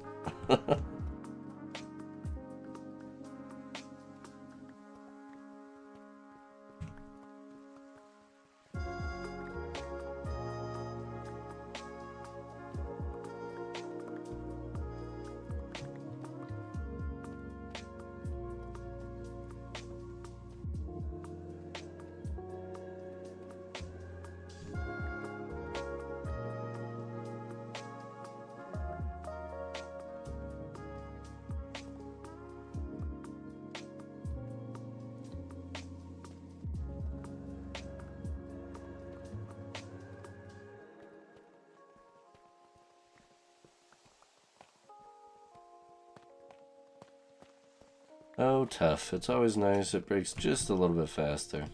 Speaker 1: Oh, tough. It's always nice. It breaks just a little bit faster.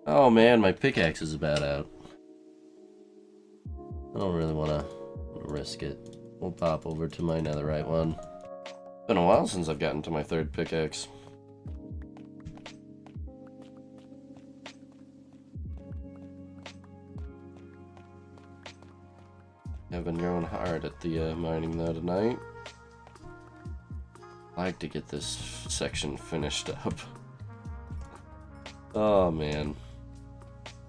Speaker 1: Oh man, my pickaxe is about out. I don't really want to risk it. We'll pop over to my netherite one. Been a while since I've gotten to my third pickaxe. I've been going hard at the mining though tonight. I like to get this section finished up. Oh man.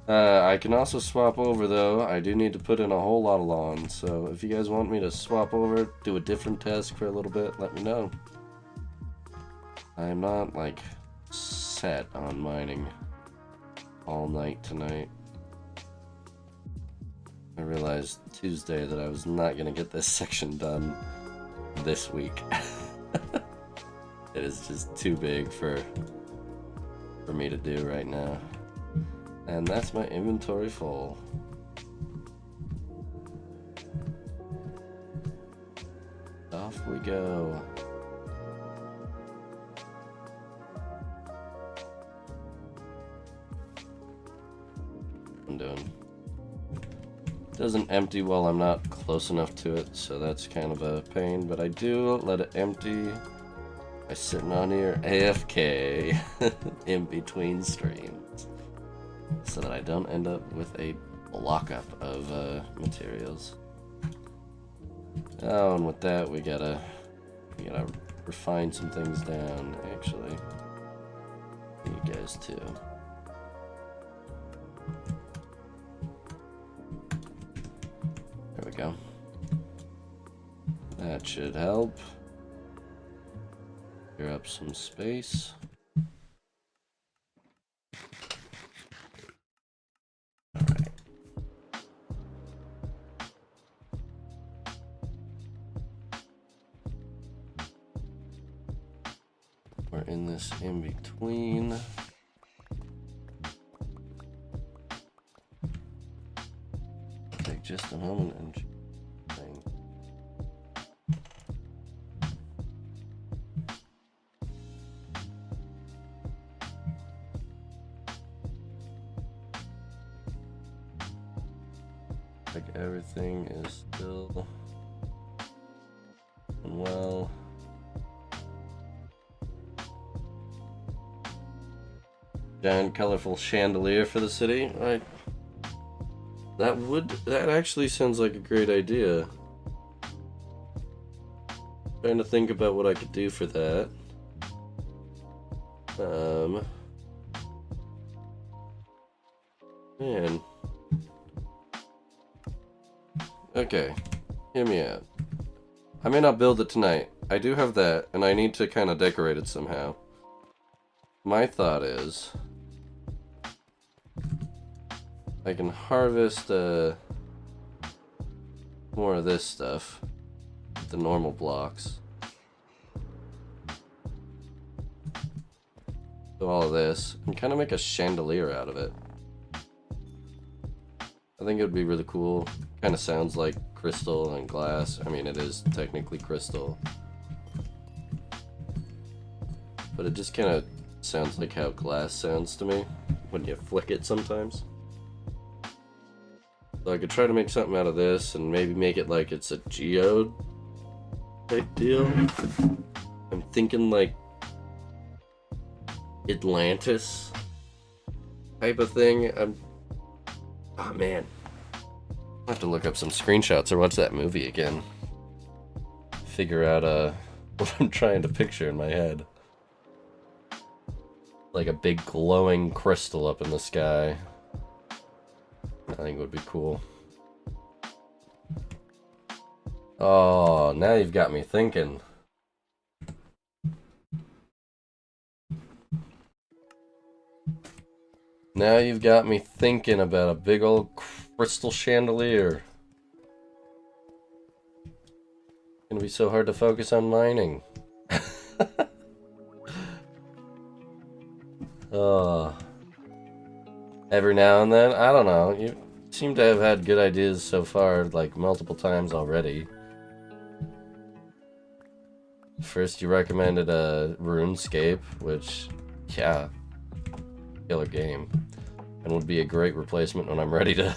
Speaker 1: I can also swap over though. I do need to put in a whole lot of lawns, so if you guys want me to swap over, do a different task for a little bit, let me know. I'm not like set on mining all night tonight. I realized Tuesday that I was not gonna get this section done this week. It is just too big for me to do right now. And that's my inventory full. Off we go. I'm doing. Doesn't empty while I'm not close enough to it, so that's kind of a pain, but I do let it empty by sitting on here AFK in between streams, so that I don't end up with a lockup of materials. Oh, and with that we gotta refine some things down, actually. You guys too. There we go. That should help. Clear up some space. Alright. We're in this in between. Take just a moment and thing. Like everything is still well. Giant colorful chandelier for the city. Right. That actually sounds like a great idea. Trying to think about what I could do for that. Man. Okay, hear me out. I may not build it tonight. I do have that, and I need to kind of decorate it somehow. My thought is I can harvest more of this stuff, the normal blocks. Do all of this and kind of make a chandelier out of it. I think it would be really cool. Kind of sounds like crystal and glass. I mean, it is technically crystal, but it just kind of sounds like how glass sounds to me when you flick it sometimes. So I could try to make something out of this and maybe make it like it's a geode type deal. I'm thinking like Atlantis type of thing. Oh man, I'll have to look up some screenshots or watch that movie again. Figure out what I'm trying to picture in my head. Like a big glowing crystal up in the sky. I think it would be cool. Oh, now you've got me thinking. Now you've got me thinking about a big old crystal chandelier. It's gonna be so hard to focus on mining. Every now and then, I don't know. You seem to have had good ideas so far, like multiple times already. First, you recommended a RuneScape, which, yeah, killer game, and would be a great replacement when I'm ready to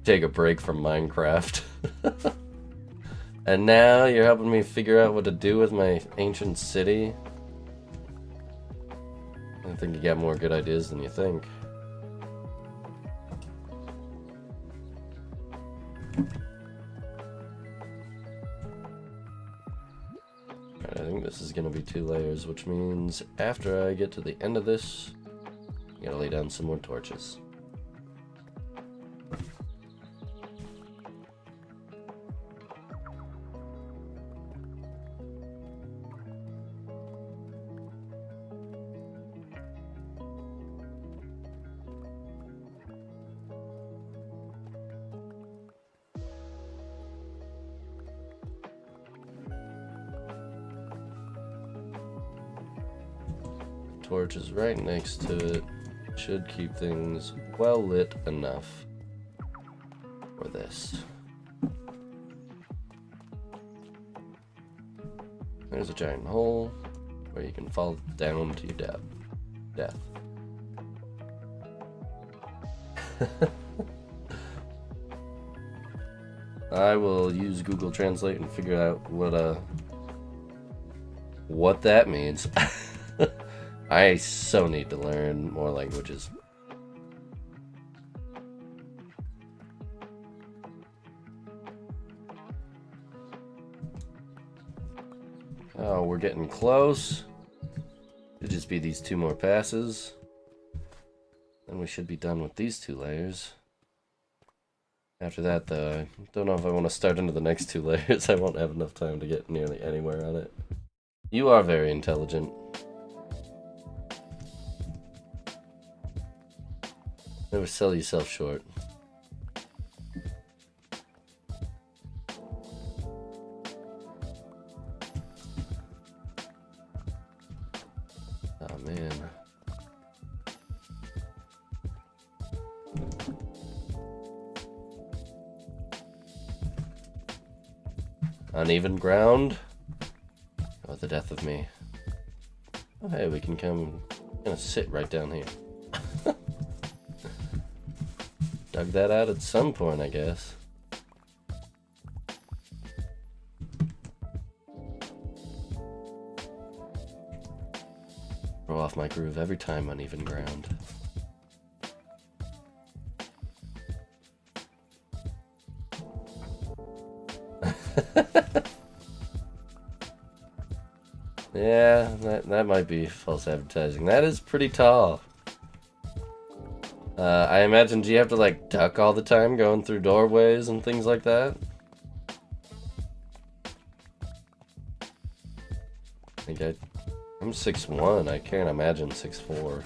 Speaker 1: take a break from Minecraft. And now you're helping me figure out what to do with my ancient city. I think you got more good ideas than you think. Alright, I think this is gonna be 2 layers, which means after I get to the end of this, I gotta lay down some more torches. torch is right next to it. Should keep things well lit enough for this. There's a giant hole where you can fall down to your death. I will use Google Translate and figure out what that means. I so need to learn more languages. Oh, we're getting close. It'll just be these 2 more passes. Then we should be done with these 2 layers. After that, though, I don't know if I want to start into the next 2 layers. I won't have enough time to get nearly anywhere on it. You are very intelligent. Never sell yourself short. Oh man. Uneven ground. Oh, the death of me. Oh hey, we can come. I'm gonna sit right down here. Dug that out at some point, I guess. Throw off my groove every time uneven ground. Yeah, that might be false advertising. That is pretty tall. I imagine, do you have to like duck all the time going through doorways and things like that? I think I'm 6'1", I can't imagine 6'4".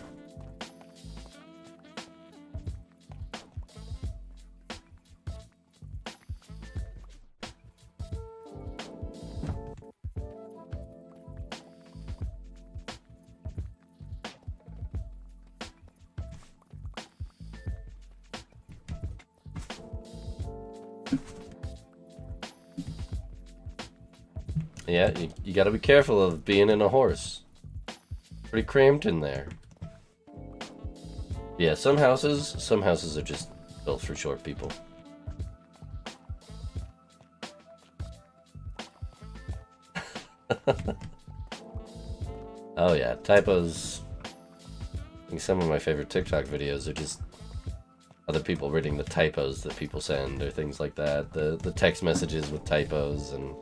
Speaker 1: Yeah, you gotta be careful of being in a horse. Pretty cramped in there. Yeah, some houses are just built for short people. Oh yeah, typos. I think some of my favorite TikTok videos are just other people reading the typos that people send or things like that. The text messages with typos and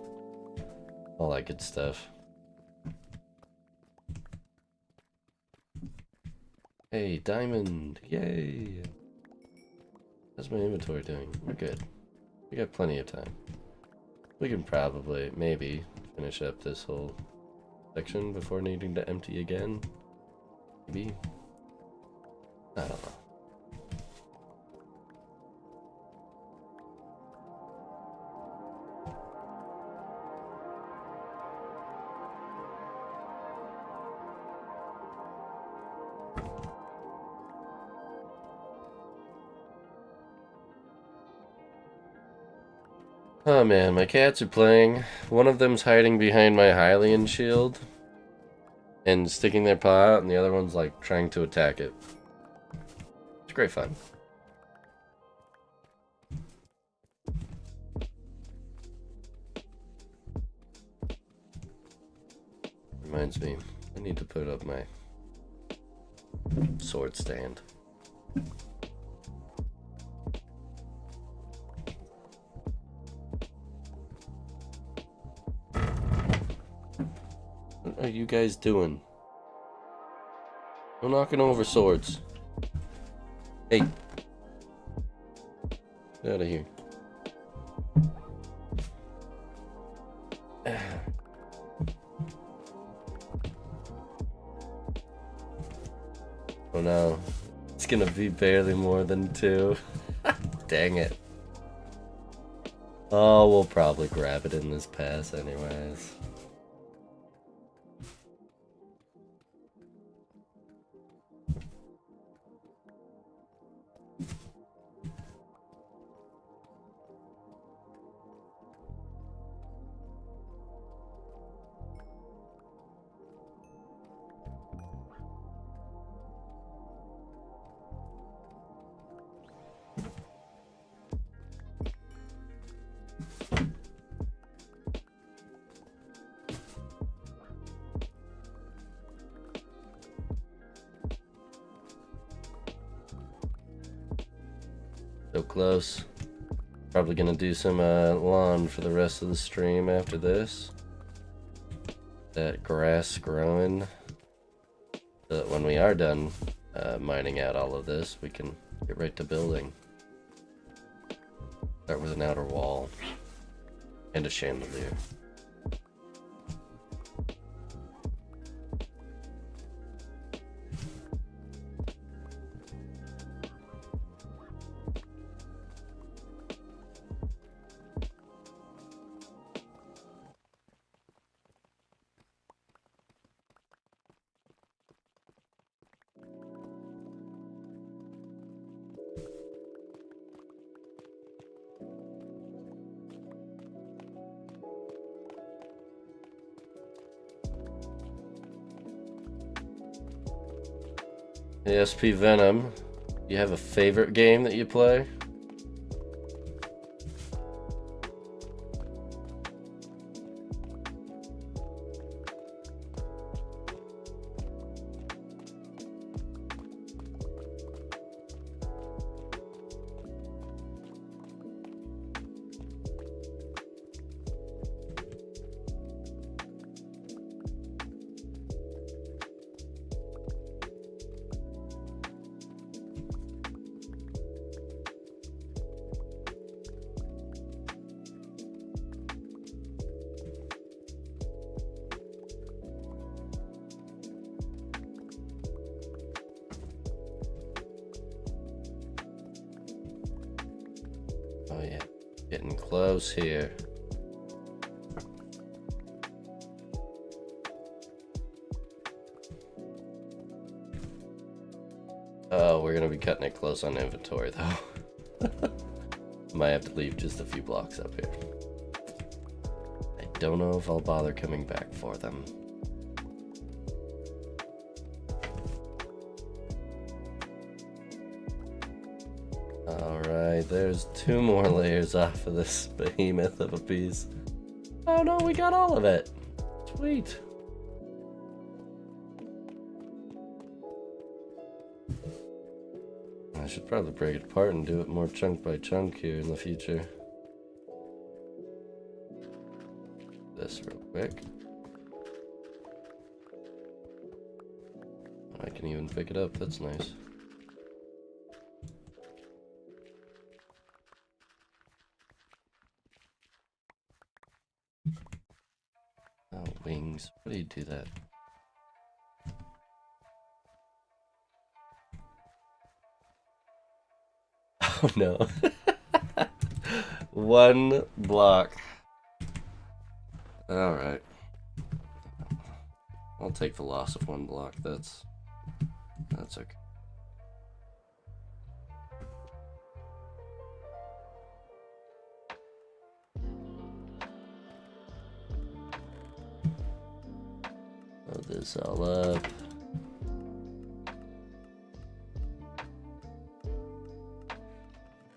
Speaker 1: all that good stuff. Hey, diamond! Yay! How's my inventory doing? We're good. We got plenty of time. We can probably, maybe, finish up this whole section before needing to empty again. Maybe. I don't know. Oh man, my cats are playing. One of them's hiding behind my Hylian shield and sticking their paw out, and the other one's like trying to attack it. It's great fun. Reminds me, I need to put up my sword stand. What are you guys doing? I'm knocking over swords. Hey. Get out of here. Oh no. It's gonna be barely more than 2. Dang it. Oh, we'll probably grab it in this pass anyways. So close. Probably gonna do some lawn for the rest of the stream after this. That grass growing. So that when we are done mining out all of this, we can get right to building. Start with an outer wall and a chandelier. ASP Venom, you have a favorite game that you play? Oh yeah, getting close here. Oh, we're gonna be cutting it close on inventory though. Might have to leave just a few blocks up here. I don't know if I'll bother coming back for them. Alright, there's 2 more layers off of this behemoth of a piece. Oh no, we got all of it. Sweet. I should probably break it apart and do it more chunk by chunk here in the future. This real quick. I can even pick it up, that's nice. Oh, wings. What do you do that? Oh no. 1 block. Alright. I'll take the loss of 1 block. That's okay. Load this all up.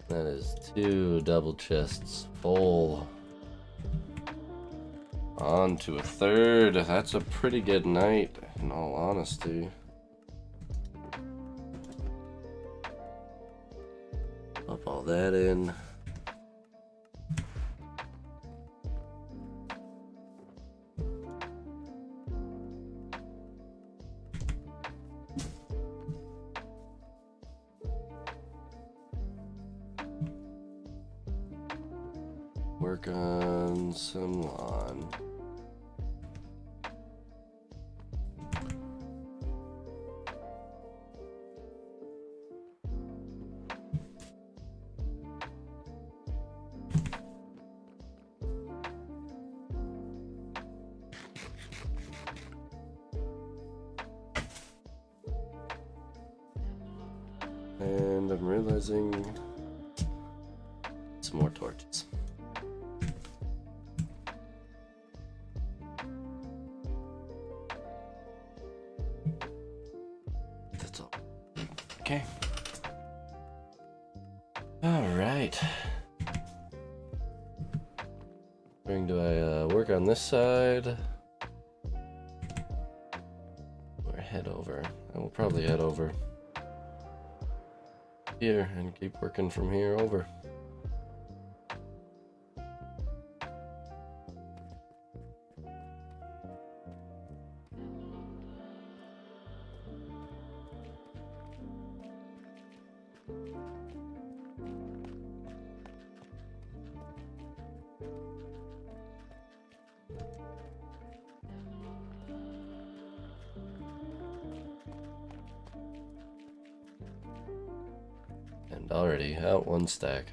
Speaker 1: That is 2 double chests full. On to a 3rd. That's a pretty good night, in all honesty. Pop all that in. Work on some lawn. And I'm realizing some more torches. That's all. Okay. All right. Do I work on this side? Or head over? I will probably head over. here and keep working from here over. And already out one stack.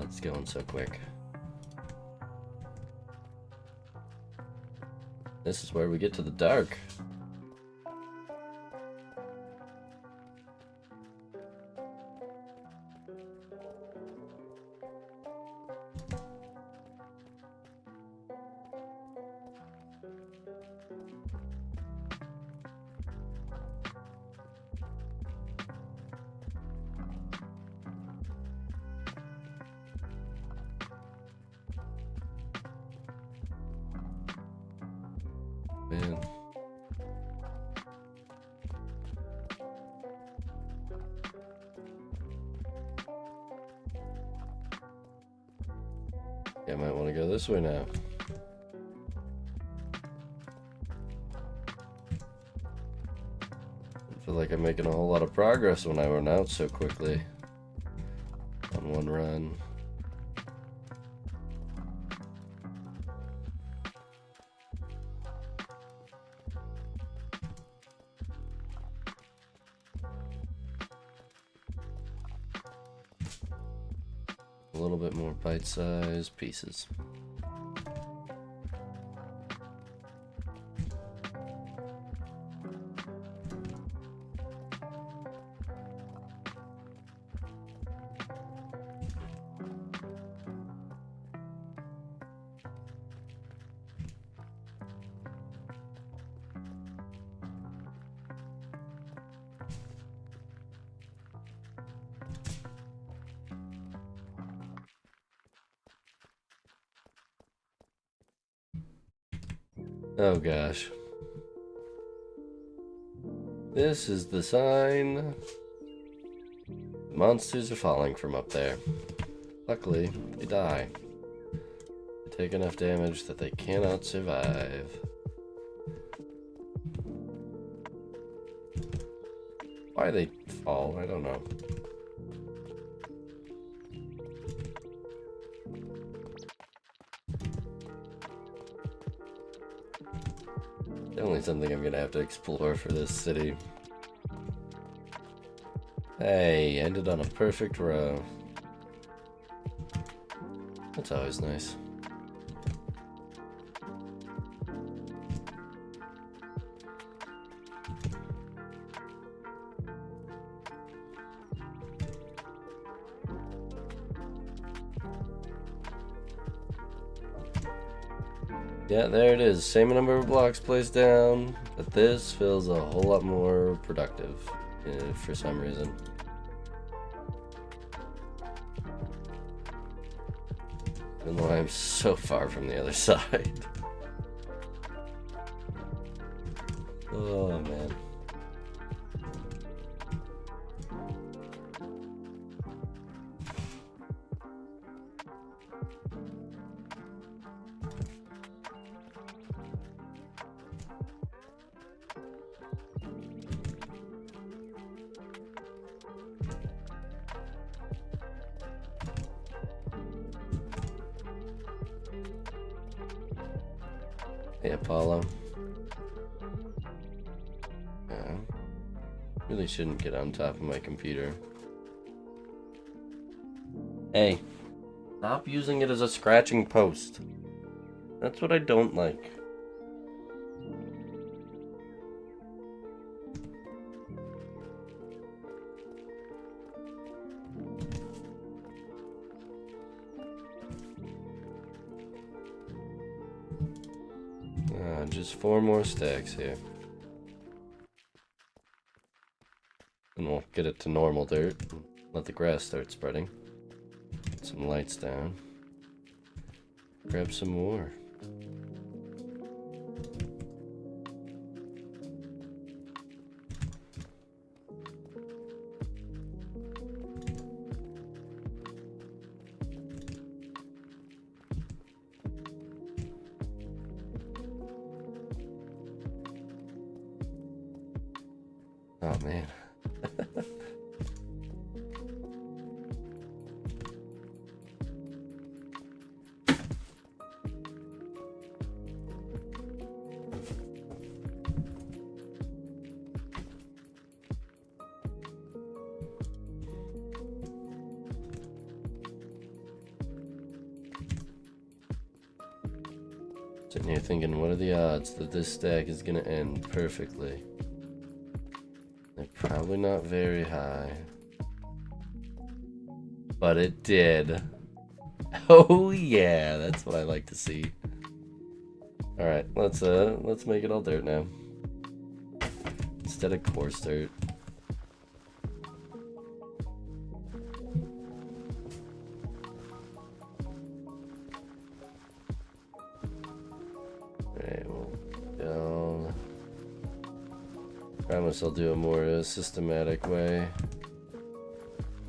Speaker 1: It's going so quick. This is where we get to the dark. Man. Yeah, I might want to go this way now. I feel like I'm making a whole lot of progress when I run out so quickly on one run. A little bit more bite-sized pieces. Oh gosh. This is the sign. Monsters are falling from up there. Luckily, they die. They take enough damage that they cannot survive. Why they fall, I don't know. Definitely something I'm gonna have to explore for this city. Hey, ended on a perfect row. That's always nice. Yeah, there it is. Same number of blocks placed down, but this feels a whole lot more productive for some reason. Even though I'm so far from the other side. Oh man. Hey, Apollo. Yeah. Really shouldn't get on top of my computer. Hey, stop using it as a scratching post. That's what I don't like. Just 4 more stacks here. And we'll get it to normal dirt. Let the grass start spreading. Put some lights down. Grab some more. Oh man. Sitting here thinking, what are the odds that this stack is gonna end perfectly? They're probably not very high. But it did. Oh yeah, that's what I like to see. Alright, let's make it all dirt now. Instead of coarse dirt. Alright, we'll go. Promise I'll do a more systematic way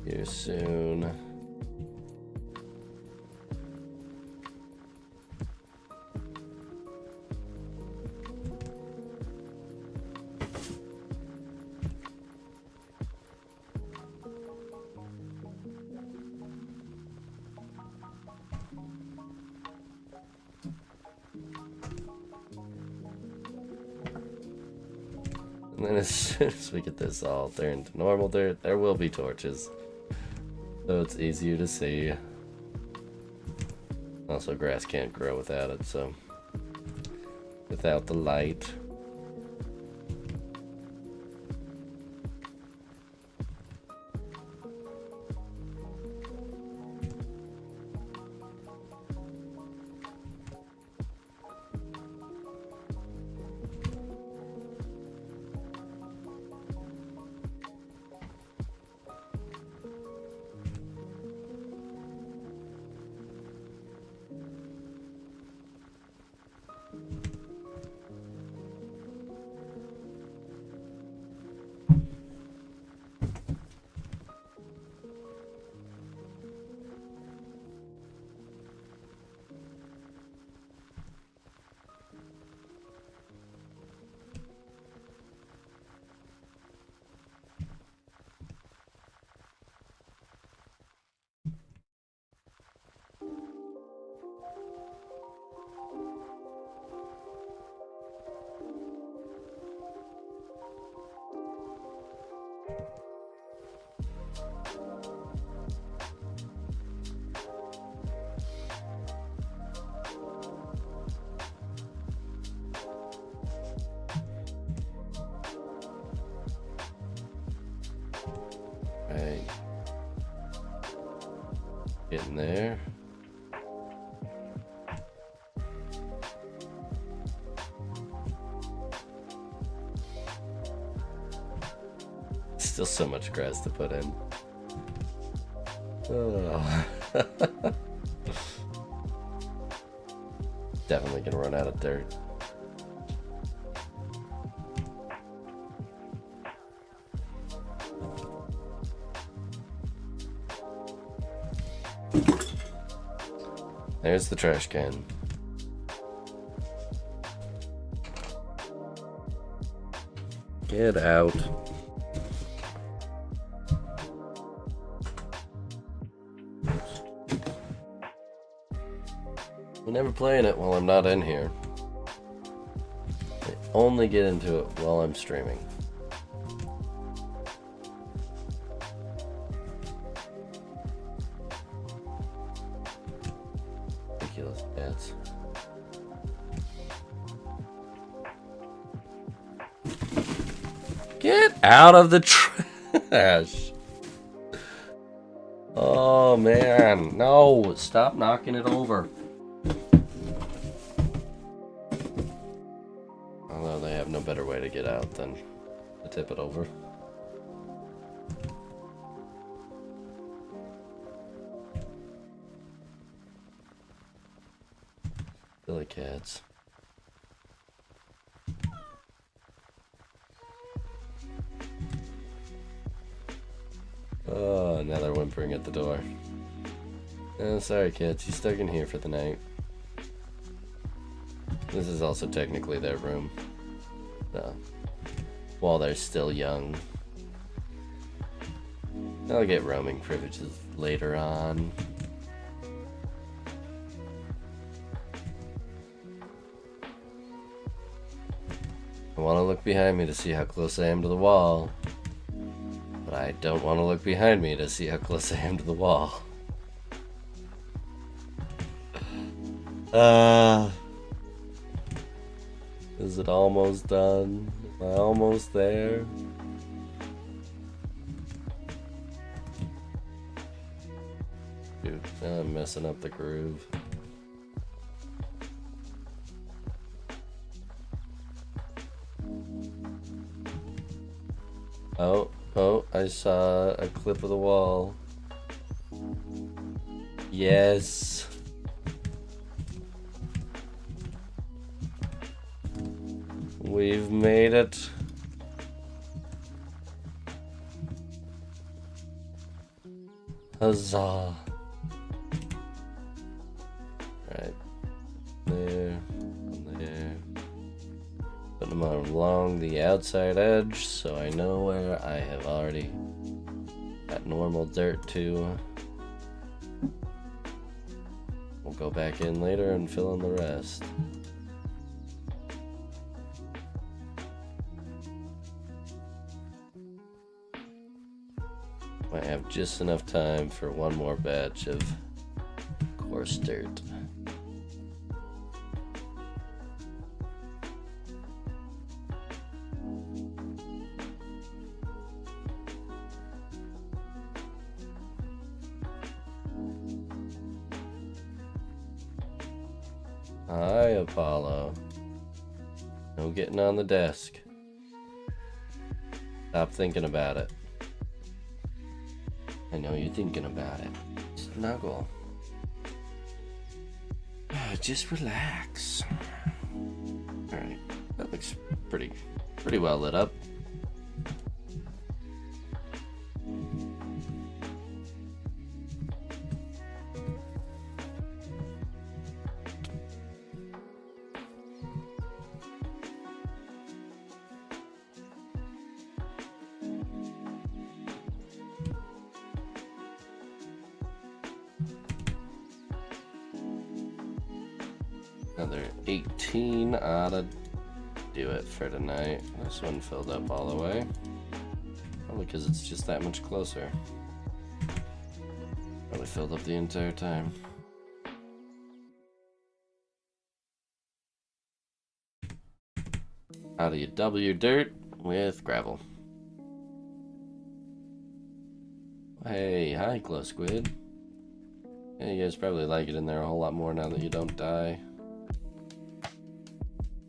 Speaker 1: here soon. And then as soon as we get this all turned to normal dirt, there will be torches. So it's easier to see. Also, grass can't grow without it, so without the light. Right. Getting there. Still so much grass to put in. Oh. Definitely gonna run out of dirt. There's the trash can. Get out. I'm never playing it while I'm not in here. I only get into it while I'm streaming. Ridiculous cats. Get out of the trash! Oh man, no! Stop knocking it over. Although they have no better way to get out than to tip it over. Silly cats. Oh, now they're whimpering at the door. Oh, sorry kids, you stuck in here for the night. This is also technically their room. So, while they're still young. They'll get roaming privileges later on. I want to look behind me to see how close I am to the wall. But I don't want to look behind me to see how close I am to the wall. Is it almost done? Am I almost there? Dude, now I'm messing up the groove. Oh, I saw a clip of the wall. Yes. We've made it. Huzzah. Right. There. There. Put them along the outside edge so I know where I have already got normal dirt to. We'll go back in later and fill in the rest. Might have just enough time for one more batch of coarse dirt. Hi, Apollo. No getting on the desk. Stop thinking about it. I know you're thinking about it. Snuggle. Just relax. Alright, that looks pretty well lit up. Another 18 ought to do it for tonight. This one filled up all the way. Probably because it's just that much closer. Probably filled up the entire time. How do you double your dirt? With gravel. Hey, hi, Glow Squid. Yeah, you guys probably like it in there a whole lot more now that you don't die.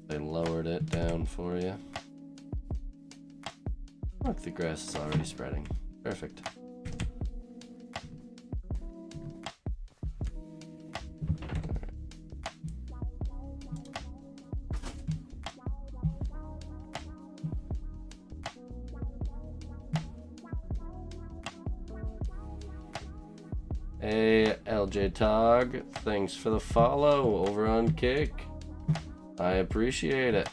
Speaker 1: They lowered it down for you. Look, the grass is already spreading. Perfect. Hey, LJ Tog, thanks for the follow over on Kick. I appreciate it.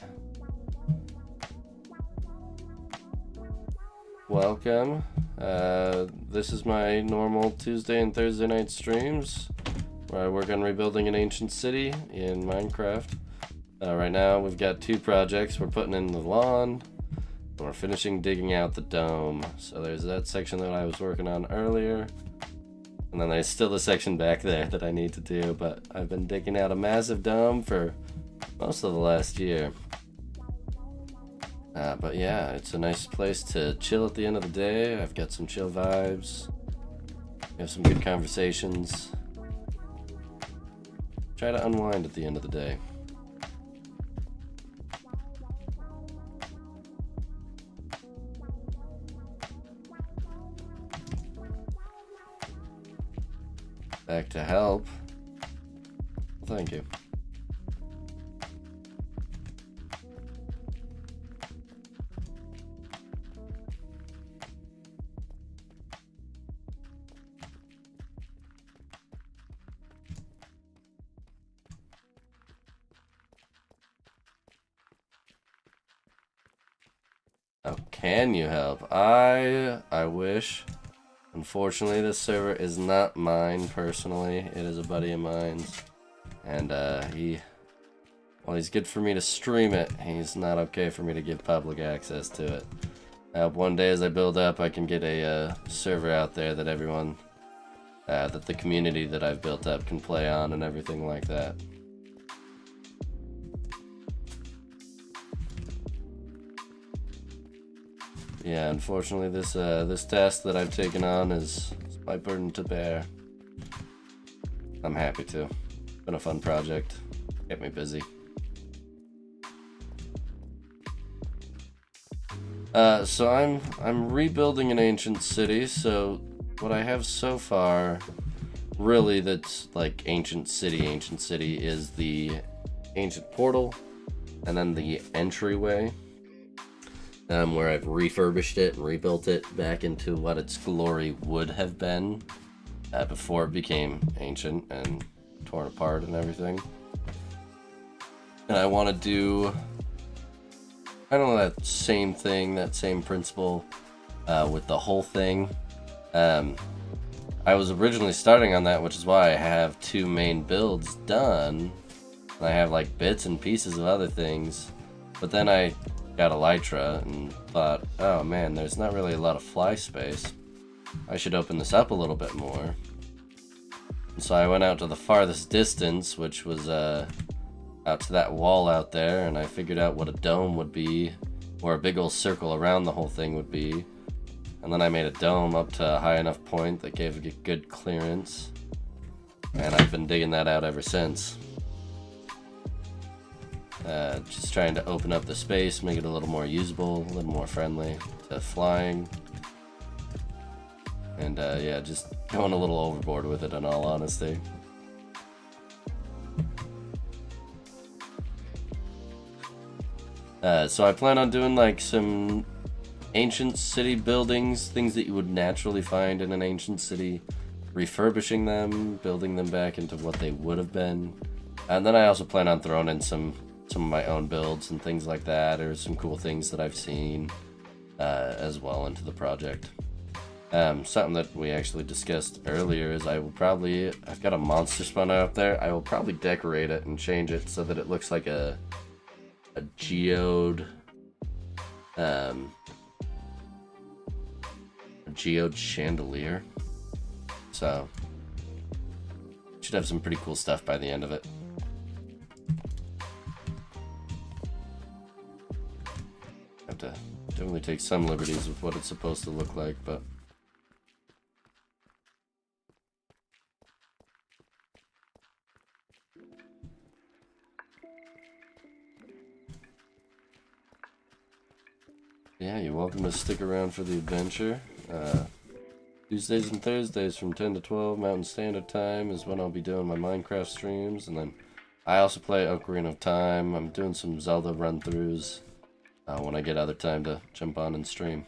Speaker 1: Welcome. This is my normal Tuesday and Thursday night streams where I work on rebuilding an ancient city in Minecraft. Right now we've got two projects. We're putting in the lawn and we're finishing digging out the dome. So there's that section that I was working on earlier. And then there's still the section back there that I need to do, but I've been digging out a massive dome for most of the last year. But yeah, it's a nice place to chill at the end of the day. I've got some chill vibes. We have some good conversations. Try to unwind at the end of the day. back to help. Well, thank you. Oh, can you help? I wish. Unfortunately, this server is not mine personally. It is a buddy of mine's. And well, he's good for me to stream it. He's not okay for me to give public access to it. I hope one day as I build up, I can get a server out there that everyone, that the community that I've built up can play on and everything like that. Yeah, unfortunately, this task that I've taken on is my burden to bear. I'm happy to. It's been a fun project. Kept me busy. So I'm rebuilding an ancient city. So what I have so far, really, that's like ancient city is the ancient portal, and then the entryway. Where I've refurbished it and rebuilt it back into what its glory would have been before it became ancient and torn apart and everything. And I want to do kind of that same thing, that same principle with the whole thing. I was originally starting on that, which is why I have 2 main builds done. And I have like bits and pieces of other things, but then I got Elytra and thought, oh man, there's not really a lot of fly space. I should open this up a little bit more. And so I went out to the farthest distance, which was out to that wall out there, and I figured out what a dome would be, or a big old circle around the whole thing would be. And then I made a dome up to a high enough point that gave a good clearance. And I've been digging that out ever since. Just trying to open up the space, make it a little more usable, a little more friendly to flying. And yeah, just going a little overboard with it in all honesty. So I plan on doing like some ancient city buildings, things that you would naturally find in an ancient city, refurbishing them, building them back into what they would have been. And then I also plan on throwing in some of my own builds and things like that, or some cool things that I've seen as well into the project. Something that we actually discussed earlier is I've got a monster spawner up there. I will probably decorate it and change it so that it looks like a geode chandelier. So should have some pretty cool stuff by the end of it. Have to definitely take some liberties with what it's supposed to look like, but yeah, you're welcome to stick around for the adventure. Tuesdays and Thursdays from 10 to 12 Mountain Standard Time is when I'll be doing my Minecraft streams, and then I also play Ocarina of Time. I'm doing some Zelda run-throughs when I get other time to jump on and stream.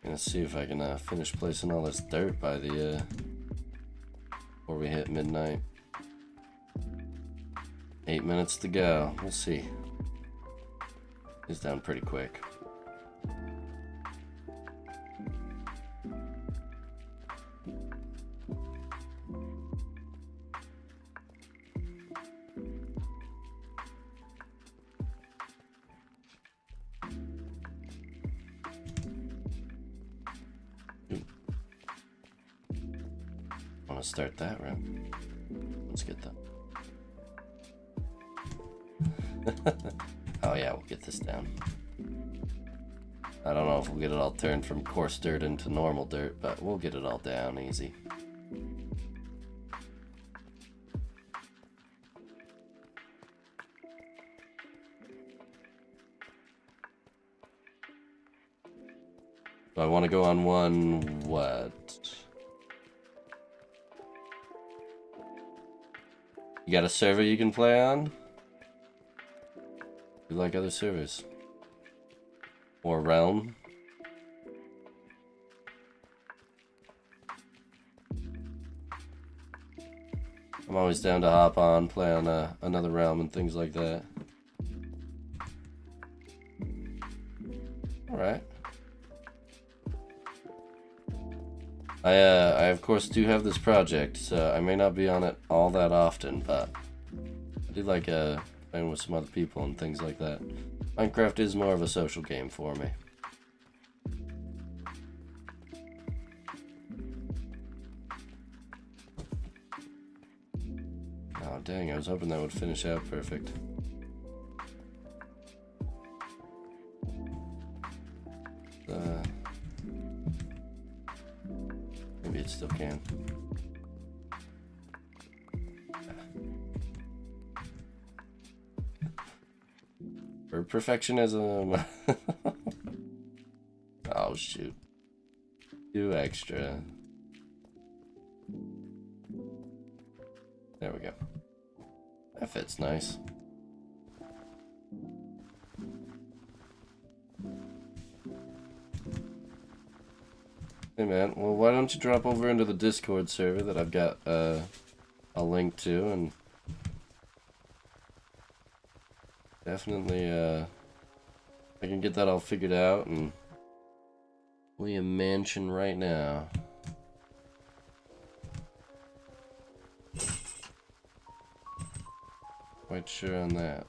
Speaker 1: Gonna see if I can finish placing all this dirt by the before we hit midnight. 8 minutes to go. We'll see. It's down pretty quick. Start that route. Let's get that. Oh yeah, we'll get this down. I don't know if we'll get it all turned from coarse dirt into normal dirt, but we'll get it all down easy. So I want to go on one, what? You got a server you can play on? You like other servers? Or realm? I'm always down to hop on, play on another realm and things like that. Alright. I of course do have this project, so I may not be on it all that often, but I do like playing with some other people and things like that. Minecraft is more of a social game for me. Oh dang, I was hoping that would finish out perfect. Maybe it still can. For perfectionism. Oh shoot. Too extra. There we go. That fits nice. Hey man, well why don't you drop over into the Discord server that I've got a link to, and definitely I can get that all figured out, and we a mansion right now. Quite sure on that.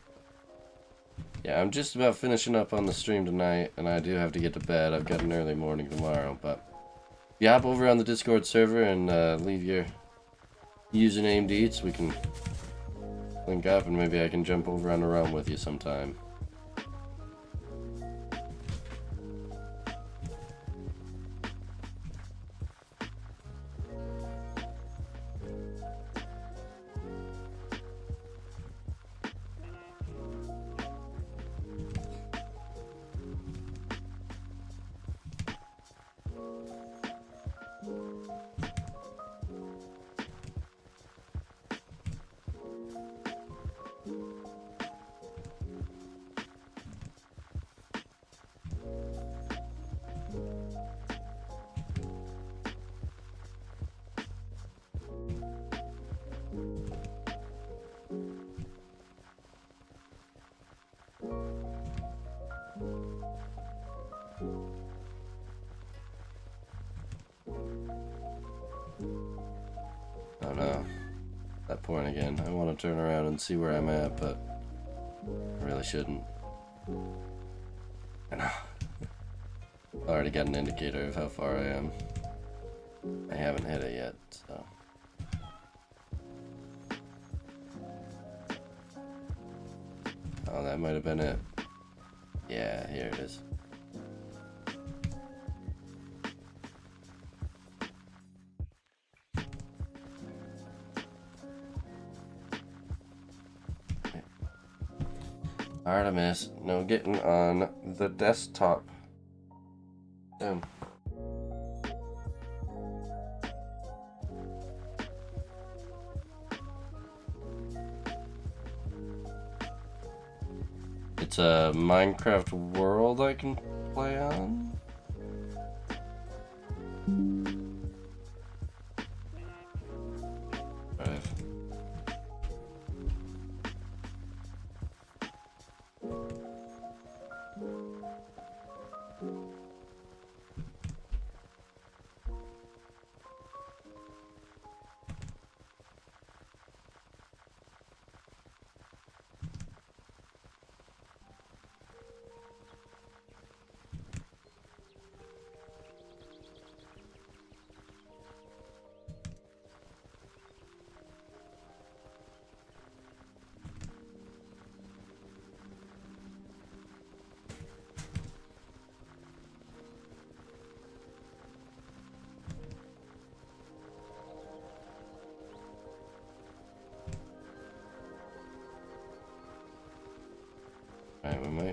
Speaker 1: Yeah, I'm just about finishing up on the stream tonight, and I do have to get to bed. I've got an early morning tomorrow, but yeah, hop over on the Discord server and leave your username deets. We can link up, and maybe I can jump over on a realm with you sometime. Oh no, that point again. I want to turn around and see where I'm at, but I really shouldn't. I know. I already got an indicator of how far I am. I haven't hit it yet, so. Oh, that might have been it. Yeah, here it is. Artemis, no getting on the desktop. Damn. It's a Minecraft world I can play on.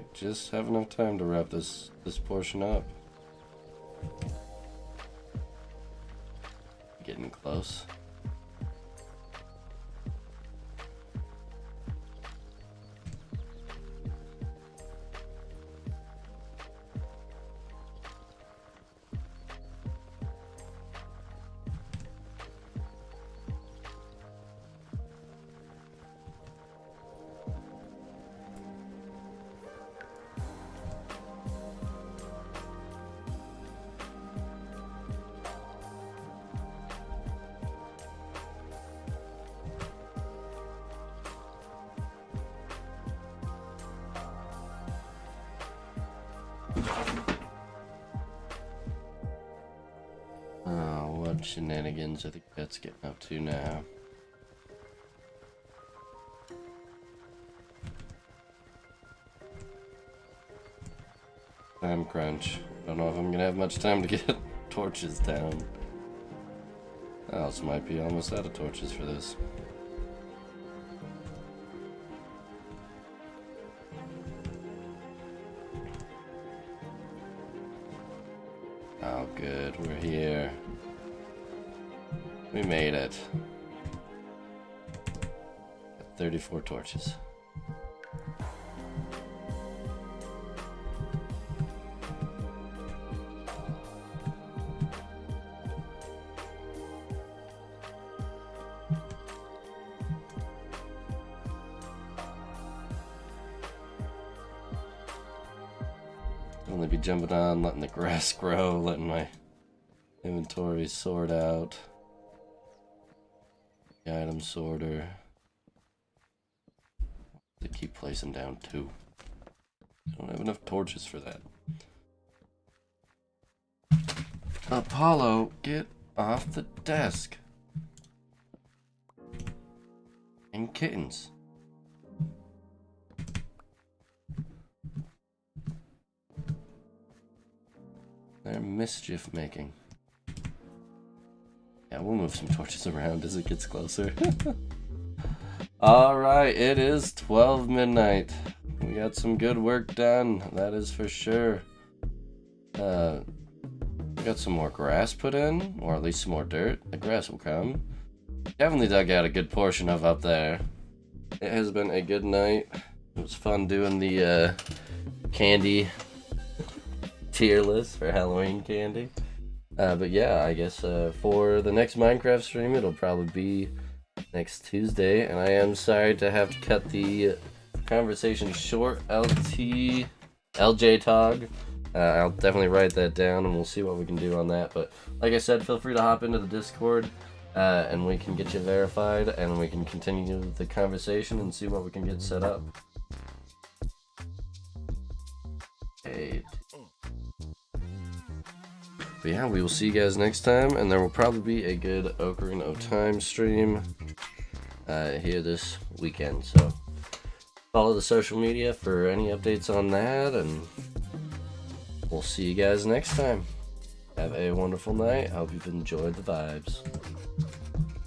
Speaker 1: might just have enough time to wrap this portion up. Getting close. Oh, what shenanigans are the cats getting up to now? Time crunch. Don't know if I'm gonna have much time to get torches down. I also might be almost out of torches for this. Oh, good. We're here. We made it. Got 34 torches. Only be jumping on, letting the grass grow, letting my inventory sort out. The item sorter. To keep placing down too. Don't have enough torches for that. Apollo, get off the desk. And kittens. They're mischief making. Yeah, we'll move some torches around as it gets closer. Alright, it is 12 midnight. We got some good work done, that is for sure. We got some more grass put in, or at least some more dirt. The grass will come. Definitely dug out a good portion of up there. It has been a good night. It was fun doing the candy tier list for Halloween candy. But yeah, I guess for the next Minecraft stream, it'll probably be next Tuesday. And I am sorry to have to cut the conversation short, LJ Tog. I'll definitely write that down and we'll see what we can do on that. But like I said, feel free to hop into the Discord and we can get you verified and we can continue the conversation and see what we can get set up. Hey. But yeah, we will see you guys next time, and there will probably be a good Ocarina of Time stream here this weekend. So follow the social media for any updates on that, and we'll see you guys next time. Have a wonderful night. I hope you've enjoyed the vibes.